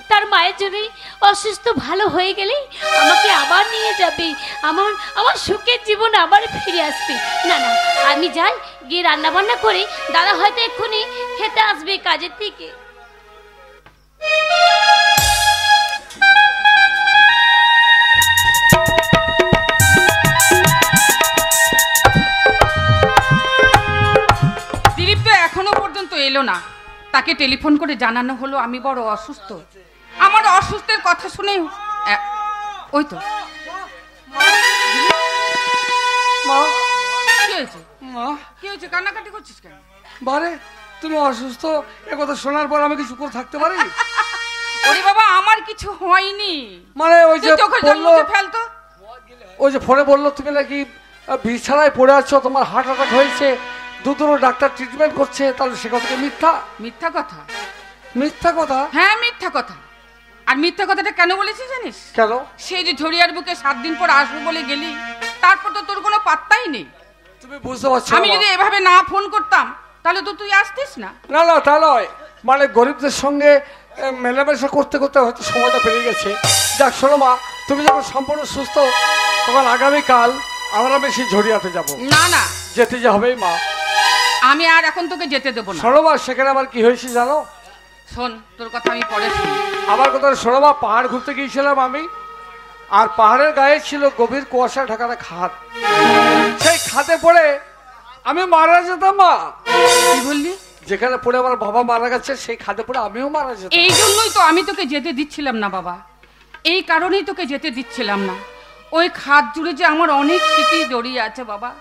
তার মায়ের জন্যই অসুস্থ ভালো হয়ে গেলে আমাকে আবার নিয়ে যাবে, আমার সুখের জীবন আবার ফিরে আসবে। না না, আমি যাই, গিয়ে রান্না বান্না করে দাদা হয়তো এক্ষুনি খেতে আসবে কাজের থেকে। দিলীপ তো এখনো পর্যন্ত এলো না। তাকে টেলিফোন করে জানানো হলো আমি বড় অসুস্থ। আমার অসুস্থের কথা শুনে ওই তো মা, কি হয়েছে? মা, কি হয়েছে? কান্নাকাটি করছিস কেন? বারে তুমি অসুস্থ এ কথা শোনার পর আমি কি চুপ করে থাকতে পারি? ওরে বাবা, আমার কিছু হয়নি। মানে ওই যে চোখের জল বললো, মুছে ফেলতো। ওই যে ফোনে বললো তুমি নাকি বিছানায় পড়ে আছো, তোমার হার্ট অ্যাটাক হয়েছে, দুটো ডাক্তার ট্রিটমেন্ট করছে, তাহলে সে কথা মিথ্যা? মিথ্যা কথা? মিথ্যা কথা? হ্যাঁ মিথ্যা কথা। আর মিথ্যা কথাটা কেন বলেছিস জানিস? কেন? সেই যে ঝরিয়ার বুকে 7 দিন পর আসবো বলে গেলি, তারপর তো তোর কোনো পাত্তাই নেই। তুমি বুঝতে পারছো? আমি যদি এভাবে না ফোন করতাম তাহলে তো তুই আসতিস না। না না, তা নয়, মানে গরিবদের সঙ্গে মেলামেশা করতে করতে হয়তো সময়টা পেরিয়ে গেছে। যাক শোনো মা, তুমি যখন সম্পূর্ণ সুস্থ তখন আগামীকাল আমরা বেশি ঝরিয়াতে যাব। না না, যেতে যে হবেই মা। আমি আর এখন তোকে যেতে দেবো না। শোনো মা, সেখানে আবার কি হয়েছে জানো? শোন, তোর কথা আমি পরে শুনি। আমার কথা শোনো মা, পাহাড় ঘুরতে গিয়েছিলাম আমি, আর পাহাড়ের গায়ে ছিল গভীর কুয়াশা ঢাকা খাদ। সেই খাদে পড়ে আমি মারা যেতাম মা। কি বললি? যেখানে পড়ে আমার বাবা মারা গেছে সেই খাদে পড়ে আমিও মারা যেতাম। এই জন্যই তো আমি তোকে যেতে দিচ্ছিলাম না বাবা, এই কারণেই তোকে যেতে দিচ্ছিলাম না। ওই খাদ জুড়ে যে আমার অনেক স্মৃতি জড়িয়ে আছে বাবা।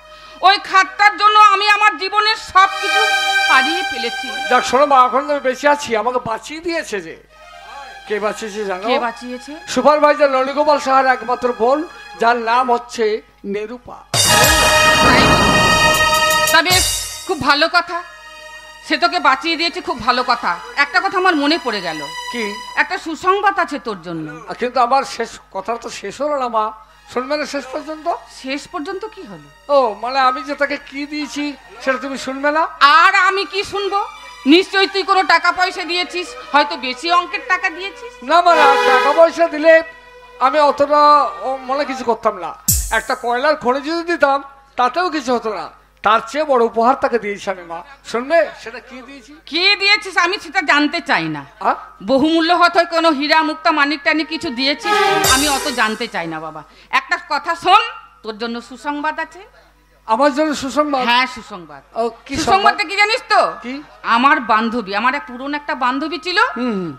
ওই খাদটার জন্য আমি আমার জীবনের সব কিছু হারিয়ে ফেলেছি। যাক শোনো মা, এখন আমি বেঁচে আছি, আমাকে বাঁচিয়ে দিয়েছে। যে কে বাঁচিয়েছে জানো? কে বাঁচিয়েছে? সুপারভাইজার নলিগোপাল সাহার একমাত্র বোন, যার নাম হচ্ছে নিরূপা। তবে খুব ভালো কথা, সে তোকে বাঁচিয়ে দিয়েছে, খুব ভালো কথা। একটা কথা আমার মনে পড়ে গেল। কি? একটা সুসংবাদ আছে তোর জন্য। কিন্তু আমার শেষ কথা তো শেষ হলো না মা, শুনবে না শেষ পর্যন্ত? শেষ পর্যন্ত কি হলো? ও মানে আমি যে তাকে কি দিয়েছি সেটা তুমি শুনবে না? আর আমি কি শুনবো? নিশ্চয়ই তুই কোনো টাকা পয়সা দিয়েছিস, হয়তো বেশি অঙ্কের টাকা দিয়েছিস। না মানে টাকা পয়সা দিলে আমি অতটা মনে কিছু করতাম না। একটা কয়লার খনি যদি দিতাম তাতেও কিছু হতো না। তার চেয়ে বড় উপহার তাকে দিয়েছি আমি মা। শুনবে সেটা কি দিয়েছি? কি দিয়েছিস আমি সেটা জানতে চাই না। হ্যাঁ? বহুমূল্য হয়তো কোনো হীরা মুক্তা মানিক টানি কিছু দিয়েছিস, আমি অত জানতে চাই না বাবা। একটা কথা শোন, তোর জন্য সুসংবাদ আছে। আমার জন্য সুসংবাদ? হ্যাঁ সুসংবাদ। ও, কি সুসংবাদটা কি জানিস তো? কি? আমার বান্ধবী, আমার এক পুরনো একটা বান্ধবী ছিল,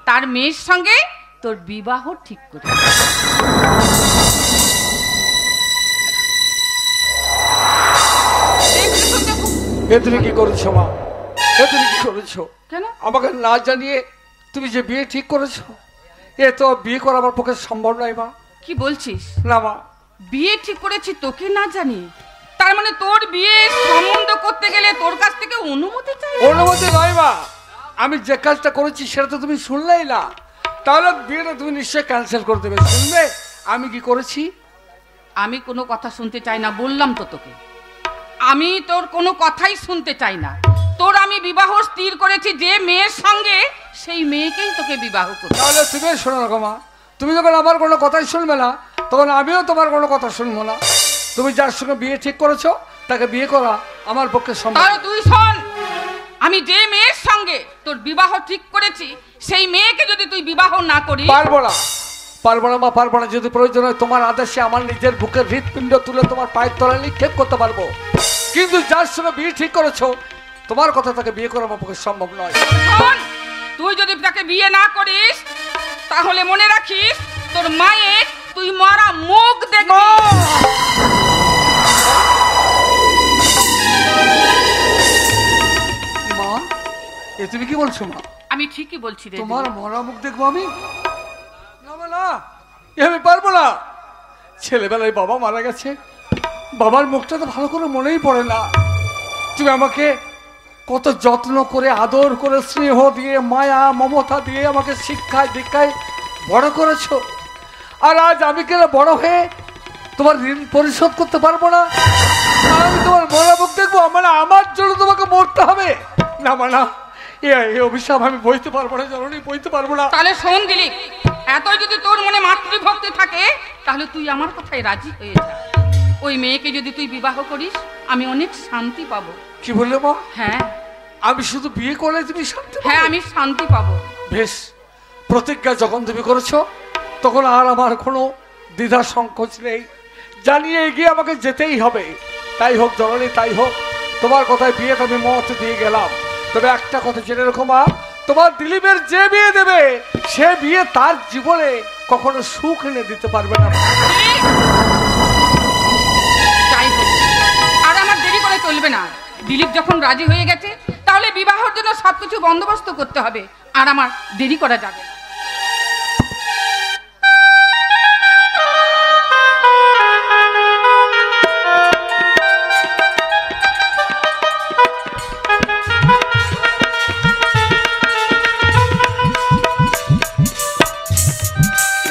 তার মেয়ের সঙ্গে তোর বিবাহ ঠিক করে। এ তুমি কি করেছো মা? এ তুমি কি করেছো? কেন? আমাকে না জানিয়ে তুমি যে বিয়ে ঠিক করেছো, এ তো বিয়ে করা আমার পক্ষে সম্ভব নয় মা। কি বলছিস? না মা, বিয়ে ঠিক করেছি তোকে না জানি? তার মানে তোর বিয়ে সম্বন্ধ করতে গেলে তোর কাছ থেকে অনুমতি চাই? অনুমতি নয় মা, আমি যে কাজটা করেছি সেটা তো তুমি শুনলেই না। তাহলে বিয়েটা তুমি নিশ্চয়ই ক্যান্সেল করে দেবে। শুনবে আমি কি করেছি? আমি কোনো কথা শুনতে চাই না, বললাম তো তোকে। আমি তোর কোনো কথাই শুনতে চাই না। তোর আমি বিবাহ স্থির করেছি যে মেয়ের সঙ্গে, সেই মেয়েকেই তোকে বিবাহ করতে। তাহলে তুমি শোনো না মা, তুমি যখন আমার কোনো কথাই শুনবে না তখন আমিও তোমার কোনো কথা শুনবো না। তুমি যার সঙ্গে বিয়ে ঠিক করেছো তাকে বিয়ে করা আমার পক্ষে সম্ভব। তাহলে তুই শোন, আমি যে মেয়ের সঙ্গে তোর বিবাহ ঠিক করেছি সেই মেয়েকে যদি তুই বিবাহ না করিস। পারবো না, পারবো না মা, পারবো না। যদি প্রয়োজন হয় তোমার আদেশে আমার নিজের বুকের হৃৎপিণ্ড তুলে তোমার পায়ের তলায় নিক্ষেপ করতে পারবো, কিন্তু যার সঙ্গে বিয়ে ঠিক করেছো তোমার কথা তাকে বিয়ে করা আমার পক্ষে সম্ভব নয়। শোন, তুই যদি তাকে বিয়ে না করিস তাহলে মনে রাখিস তোর মায়ের তুই মরা মুখ দেখবি। মা, এ তুমি কি বলছো মা? আমি ঠিকই বলছি রে। তোমার মরা মুখ দেখবো আমি? না মা, না, এ আমি পারবো না। ছেলেবেলায় বাবা মারা গেছে, বাবার মুখটা তো ভালো করে মনেই পড়ে না। তুমি আমাকে কত যত্ন করে আদর করে স্নেহ দিয়ে মায়া মমতা দিয়ে আমাকে শিক্ষায় দীক্ষায় বড় করেছো, আর আজ আমি কেন বড় হয়ে তোমার ঋণ পরিশোধ করতে পারবো না? আর আমি তোমার মরা মুখ দেখবো? মানে আমার জন্য তোমাকে মরতে হবে? না মা, না, এই অভিশাপ আমি বইতে পারবো না জননী, বইতে পারবো না। তাহলে শোন দিলীপ, এতই যদি তোর মনে মাতৃভক্তি থাকে তাহলে তুই আমার কথায় রাজি হয়ে যা। ওই মেয়েকে যদি তুই বিবাহ করিস আমি অনেক শান্তি পাবো। কি বললে মা? হ্যাঁ আমি শুধু বিয়ে করলে তুমি শান্তি পাবে? হ্যাঁ আমি শান্তি পাবো। বেশ, প্রতিজ্ঞা যখন তুমি করেছো তখন আর আমার কোনো দ্বিধা সংকোচ নেই, জানিয়ে এগিয়ে আমাকে যেতেই হবে। তাই হোক জননী, তাই হোক, তোমার কথায় বিয়েটা আমি মত দিয়ে গেলাম। তবে একটা কথা জেনে রেখো মা, তোমার দিলীপের যে বিয়ে দেবে সে বিয়ে তার জীবনে কখনো সুখ এনে দিতে পারবে না। যাই হোক, আর আমার দেরি করে চলবে না। দিলীপ যখন রাজি হয়ে গেছে তাহলে বিবাহের জন্য সবকিছু বন্দোবস্ত করতে হবে, আর আমার দেরি করা যাবে না।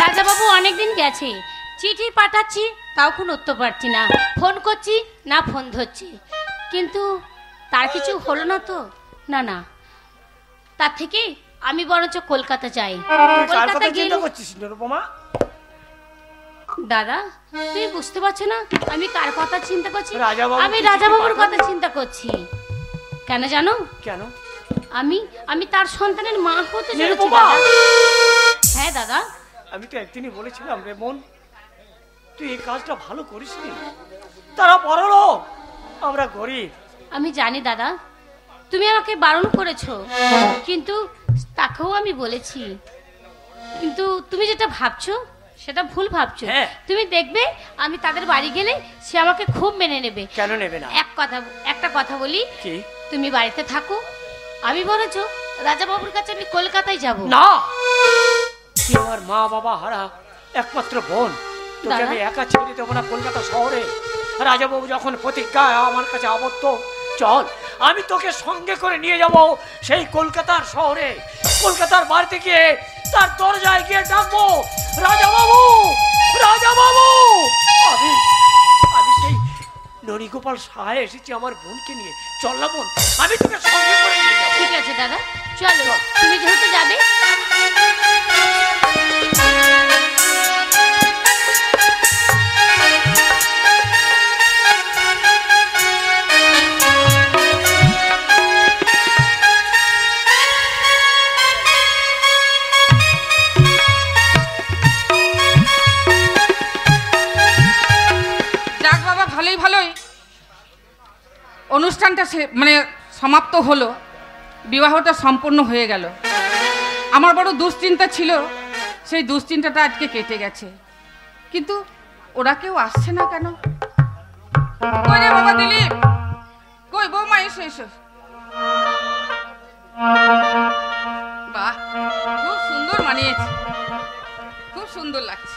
রাজাবাবু অনেকদিন গেছে, চিঠি পাঠাচ্ছি তাও কোনো উত্তর পাচ্ছি না, ফোন করছি না ফোন ধরছি, কিন্তু তার কিছু হলো না তো। না না, তার থেকে আমি বরঞ্চ কলকাতা যাই। কলকাতা গেলে দাদা তুই বুঝতে পারছো না আমি কার কথা চিন্তা করছি? আমি রাজাবাবুর কথা চিন্তা করছি। কেন জানো? কেন? আমি তার সন্তানের মা হতে চলেছি দাদা। হ্যাঁ দাদা, আমি তো একদিনই বলেছিলাম রে মন, তুই এই কাজটা ভালো করিসনি। তারা বড়লোক, আমরা গরিব। আমি জানি দাদা, তুমি আমাকে বারণ করেছো, কিন্তু তাকেও আমি বলেছি। কিন্তু তুমি যেটা ভাবছো সেটা ভুল ভাবছো। তুমি দেখবে আমি তাদের বাড়ি গেলে সে আমাকে খুব মেনে নেবে। কেন নেবে না? একটা কথা বলি, কি? তুমি বাড়িতে থাকো, আমি বলেছ রাজাবাবুর কাছে আমি কলকাতায় যাব না। তুই আমার মা বাবা হারা একমাত্র বোন, তোকে আমি একা ছেড়ে দেবো না কলকাতা শহরে। রাজাবাবু যখন প্রতিজ্ঞা আমার কাছে আবদ্ধ, চল আমি তোকে সঙ্গে করে নিয়ে যাব সেই কলকাতার শহরে। কলকাতার বাড়িতে গিয়ে তার দরজায় গিয়ে ডাকবো, রাজাবাবু, রাজাবাবু। আমি সেই ননীগোপাল সাহায় এসেছি আমার বোনকে নিয়ে। চল না বোন, আমি তোকে সঙ্গে করে নিয়ে যাবো। ঠিক আছে দাদা, চলো। তুমি যেহেতু যাবে, ভালোই অনুষ্ঠানটা মানে সমাপ্ত হলো, বিবাহটা সম্পূর্ণ হয়ে গেল। আমার বড় দুশ্চিন্তা ছিল, সেই দুশ্চিন্তাটা আজকে কেটে গেছে। কিন্তু ওরা কেউ আসছে না কেন? কই রে বাবা দিলীপ, কই বৌমা, এসো এসো। বাহ, খুব সুন্দর মানিয়েছে, খুব সুন্দর লাগছে।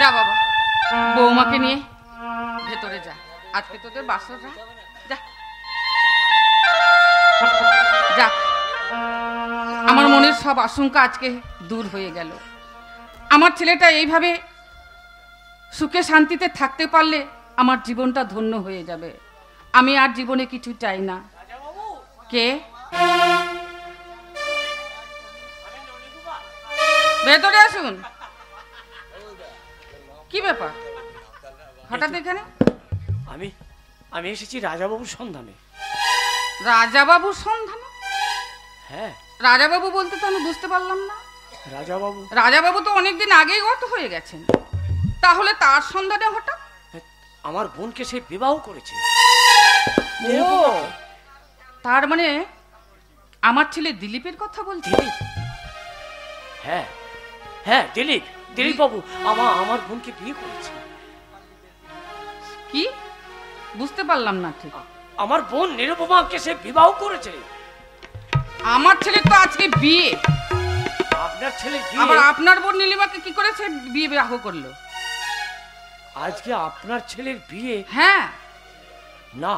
যা বাবা, বৌমাকে নিয়ে ভেতরে যা, আজকে তোদের বাসরা। যা যা, আমার মনের সব আশঙ্কা আজকে দূর হয়ে গেল। আমার ছেলেটা এইভাবে সুখে শান্তিতে থাকতে পারলে আমার জীবনটা ধন্য হয়ে যাবে। আমি আর জীবনে কিছু চাই না। কে? ভেতরে আসুন। কি ব্যাপার হঠাৎ এখানে? আমি এসেছি রাজাবাবুর সন্ধানে। রাজাবাবুর সন্ধানে? হ্যাঁ। রাজাবাবু বলতে তো আমি বুঝতে পারলাম না। রাজাবাবু তো অনেকদিন আগেই গত হয়ে গেছেন, তাহলে তার সন্ধানে হঠাৎ? আমার বোনকে সে বিবাহ করেছে। ও, তার মানে আমার ছেলে দিলীপের কথা বলছি? হ্যাঁ হ্যাঁ, দিলীপ বাবু আমার বোনকে বিয়ে করেছে। কি? বুঝতে পারলাম না ঠিক। আমার বোন নিরুপমাকে সে বিবাহ করেছে। আমার ছেলে তো আজকে বিয়ে। আপনার ছেলে বিয়ে? আবার আপনার বোন নীলিমাকে কি করে সে বিয়ে বিবাহ করলো? আজকে আপনার ছেলের বিয়ে? হ্যাঁ। না,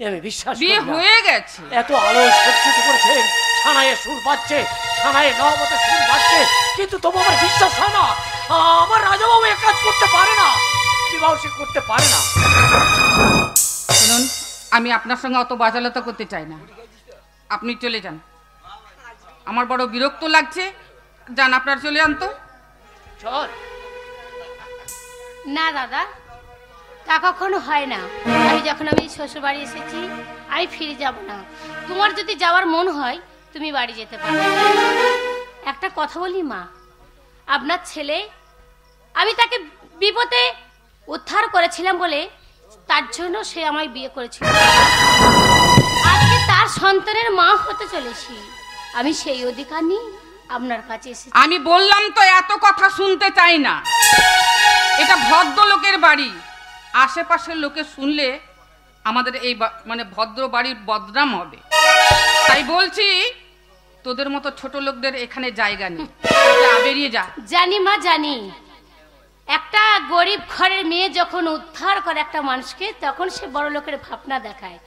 আমি বিশ্বাস করি না। বিয়ে হয়ে গেছে। এত আলো সজ্জিত করেছেন, ছানায় সুর বাজছে, ছানায় নবতে সুর বাজছে, কিন্তু তবু আমার বিশ্বাস হয় না। আমার রাজাবাবু এ কাজ করতে পারে না। বিবাহ সে করতে পারে না। শুনুন, আমি আপনার সঙ্গে অত বাজালতা করতে চাই না, আপনি চলে যান। আমার বড় বিরক্ত লাগছে, যান আপনার চলে যান তো। চল। না দাদা, তা কখনো হয় না। যখন আমি শ্বশুর বাড়ি এসেছি আমি ফিরে যাব না। তোমার যদি যাওয়ার মন হয় তুমি বাড়ি যেতে পারো। একটা কথা বলি মা, আপনার ছেলে, আমি তাকে বিপদে উদ্ধার করেছিলাম বলে তার জন্য সে আমায় বিয়ে করেছিল। আজকে তার সন্তানের মা হতে চলেছি, আমি সেই অধিকার নিয়ে আপনার কাছে এসেছি। আমি বললাম তো এত কথা শুনতে চাই না। এটা ভদ্রলোকের বাড়ি, আশেপাশের লোকে শুনলে আমাদের এই মানে ভদ্র বাড়ির বদনাম হবে। তাই বলছি, তোদের মতো ছোট লোকদের এখানে জায়গা নেই, যা বেরিয়ে যা। জানি মা, জানি। একটা গরিব ঘরের মেয়ে যখন উদ্ধার করে একটা মানুষকে, তখন সে বড় লোকের ভাবনা দেখায়।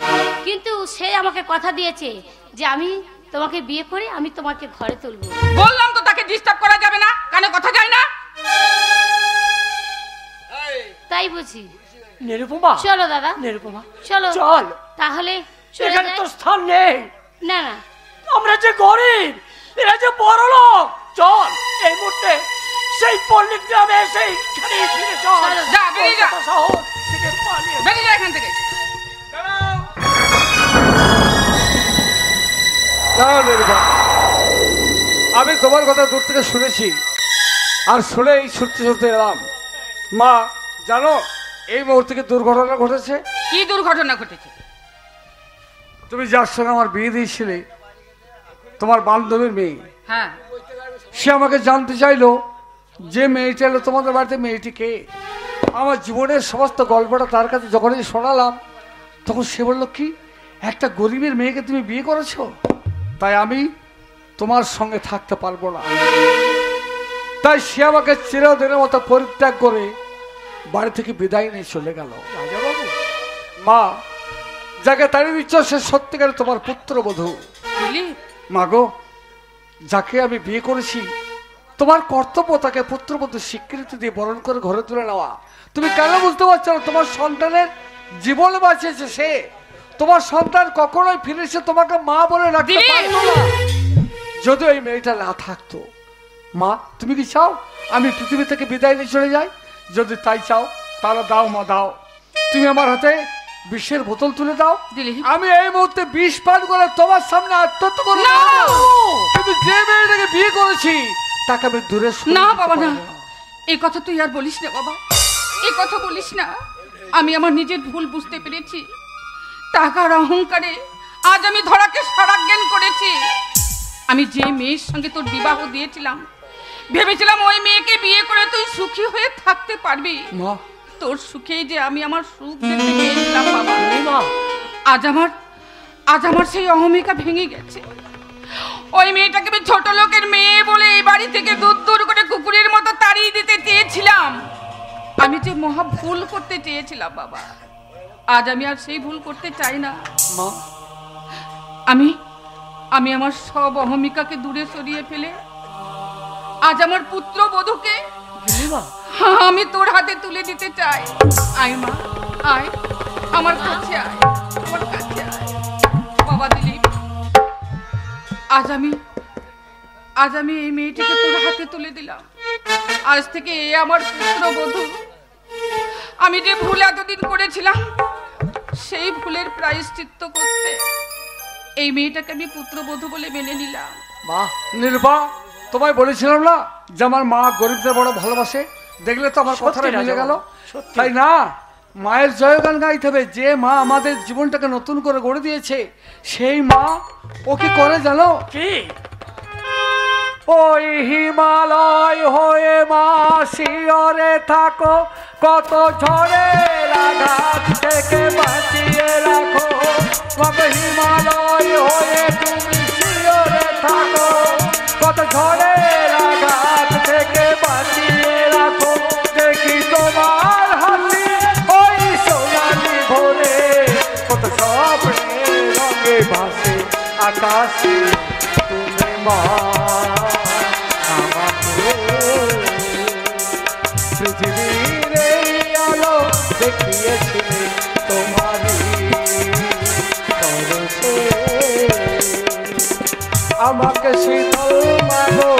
কিন্তু সে আমাকে কথা দিয়েছে যে আমি তোমাকে বিয়ে করে আমি তোমাকে ঘরে তুলবো। বললাম তো তাকে ডিস্টার্ব করা যাবে না, কানে কথা যায় না। তাই বুঝি? নিরুপমা, চলো দাদা, নিরুপমা চলো। চল। তাহলে চলে এখানে যাই। তো স্থান নেই। না না, আমরা যে গরিব, এরা যে বড় লোক। চল এই মুহূর্তে সেই পল্লী গ্রামে সেইখানে ফিরে চল। চলো। যা, বেরিয়ে যা। কলকাতা শহর থেকে পালিয়ে বেরিয়ে যা এখান থেকে। না নির্বা, আমি তোমার কথা দূর থেকে শুনেছি, আর শুনেই ছুটতে ছুটতে এলাম। মা জানো, এই মুহূর্তে কি দুর্ঘটনা ঘটেছে? কি দুর্ঘটনা ঘটেছে? তুমি যার সঙ্গে আমার বিয়ে দিয়েছিলে, তোমার বান্ধবীর মেয়ে, হ্যাঁ, সে আমাকে জানতে চাইলো যে মেয়েটা এলো তোমাদের বাড়িতে, মেয়েটি কে। আমার জীবনের সমস্ত গল্পটা তার কাছে যখনই শোনালাম, তখন সে বলল, কি একটা গরিবের মেয়েকে তুমি বিয়ে করেছো? তাই আমি তোমার সঙ্গে থাকতে পারবো না। তাই সে আমাকে চিরদিনের মতো পরিত্যাগ করে বাড়ি থেকে বিদায় নিয়ে চলে গেল। রাজাবাবু, মা যাকে তাড়িয়ে দিচ্ছ সে সত্যিকারে তোমার পুত্রবধূ। মা গো, যাকে আমি বিয়ে করেছি, তোমার কর্তব্য তাকে পুত্রবধূ স্বীকৃতি দিয়ে বরণ করে ঘরে তুলে নেওয়া। তুমি কেন বুঝতে পারছো না? তোমার সন্তানের জীবন বাঁচিয়েছে সে। তোমার সন্তান কখনোই ফিরে এসে তোমাকে মা বলে রাখতে পারতো না যদি ওই মেয়েটা না থাকতো। মা, তুমি কি চাও আমি পৃথিবী থেকে বিদায় নিয়ে চলে যাই? যদি তাই চাও তাহলে দাও মা, দাও। তুমি আমার হাতে বিষের বোতল তুলে দাও, আমি এই মুহূর্তে বিষ পান করে তোমার সামনে আত্মহত্যা করব। কিন্তু যে মেয়েটাকে বিয়ে করেছি তাকে আমি দূরে না বাবা, না, এই কথা তুই আর বলিস না বাবা, এই কথা বলিস না। আমি আমার নিজের ভুল বুঝতে পেরেছি। টাকার অহংকারে আজ আমি ধরাকে সারাজ্ঞান করেছি। আমি যে মেয়ের সঙ্গে তোর বিবাহ দিয়েছিলাম, ভেবেছিলাম ওই মেয়েকে বিয়ে করে তুই সুখী হয়ে থাকতে পারবি। মা, তোর সুখেই যে আমি আমার সুখ দেখতে পেয়েছিলাম বাবা। আজ আমার সেই অহমিকা ভেঙে গেছে। ওই মেয়েটাকে আমি ছোট লোকের মেয়ে বলে এই বাড়ি থেকে দূর দূর করে কুকুরের মতো তাড়িয়ে দিতে চেয়েছিলাম। আমি যে মহা ভুল করতে চেয়েছিলাম বাবা, আজ আমি আর সেই ভুল করতে চাই না। মা, আমি আমার সব অহমিকাকে দূরে সরিয়ে ফেলে আজ আমার পুত্র বধূকে আমি তোর হাতে তুলে দিতে চাই। আয় মা, আয় আমার কাছে, আয় আমার কাছে আয়। বাবা দিলীপ, আজ আমি এই মেয়েটিকে তোর হাতে তুলে দিলাম। আজ থেকে এ আমার পুত্র বধূ। আমি যে ভুল এতদিন করেছিলাম, সেই ভুলের প্রায়শ্চিত্ত করতে এই মেয়েটাকে আমি পুত্রবধূ বলে মেনে নিলাম। মা, নির্বা, তোমায় বলেছিলাম না যে আমার মা গরিবদের বড় ভালোবাসে? দেখলে তো আমার কথাটা মিলে গেল। তাই না, মায়ের জয়গান গাইতে হবে। যে মা আমাদের জীবনটাকে নতুন করে গড়ে দিয়েছে, সেই মা ও কি করে জানো? কি? ওই হিমালয় হয়ে মা শিয়রে থাকো, কত ঝড়ের আঘাত থেকে বাঁচিয়ে রাখো। হিমালয় হয়ে তুমি শিয়রে থাকো, কত ঝড়ের আঘাত থেকে বাঁচিয়ে রাখো। দেখি তোমার হাসি ওই সোনালি ভোরে, কত স্বপ্নের রঙে ভাসে আকাশে তুমি মা। আমাকে পৃথিবীর এই আলো দেখিয়েছিলে তোমারই পরশে আমাকে শীতল মাগো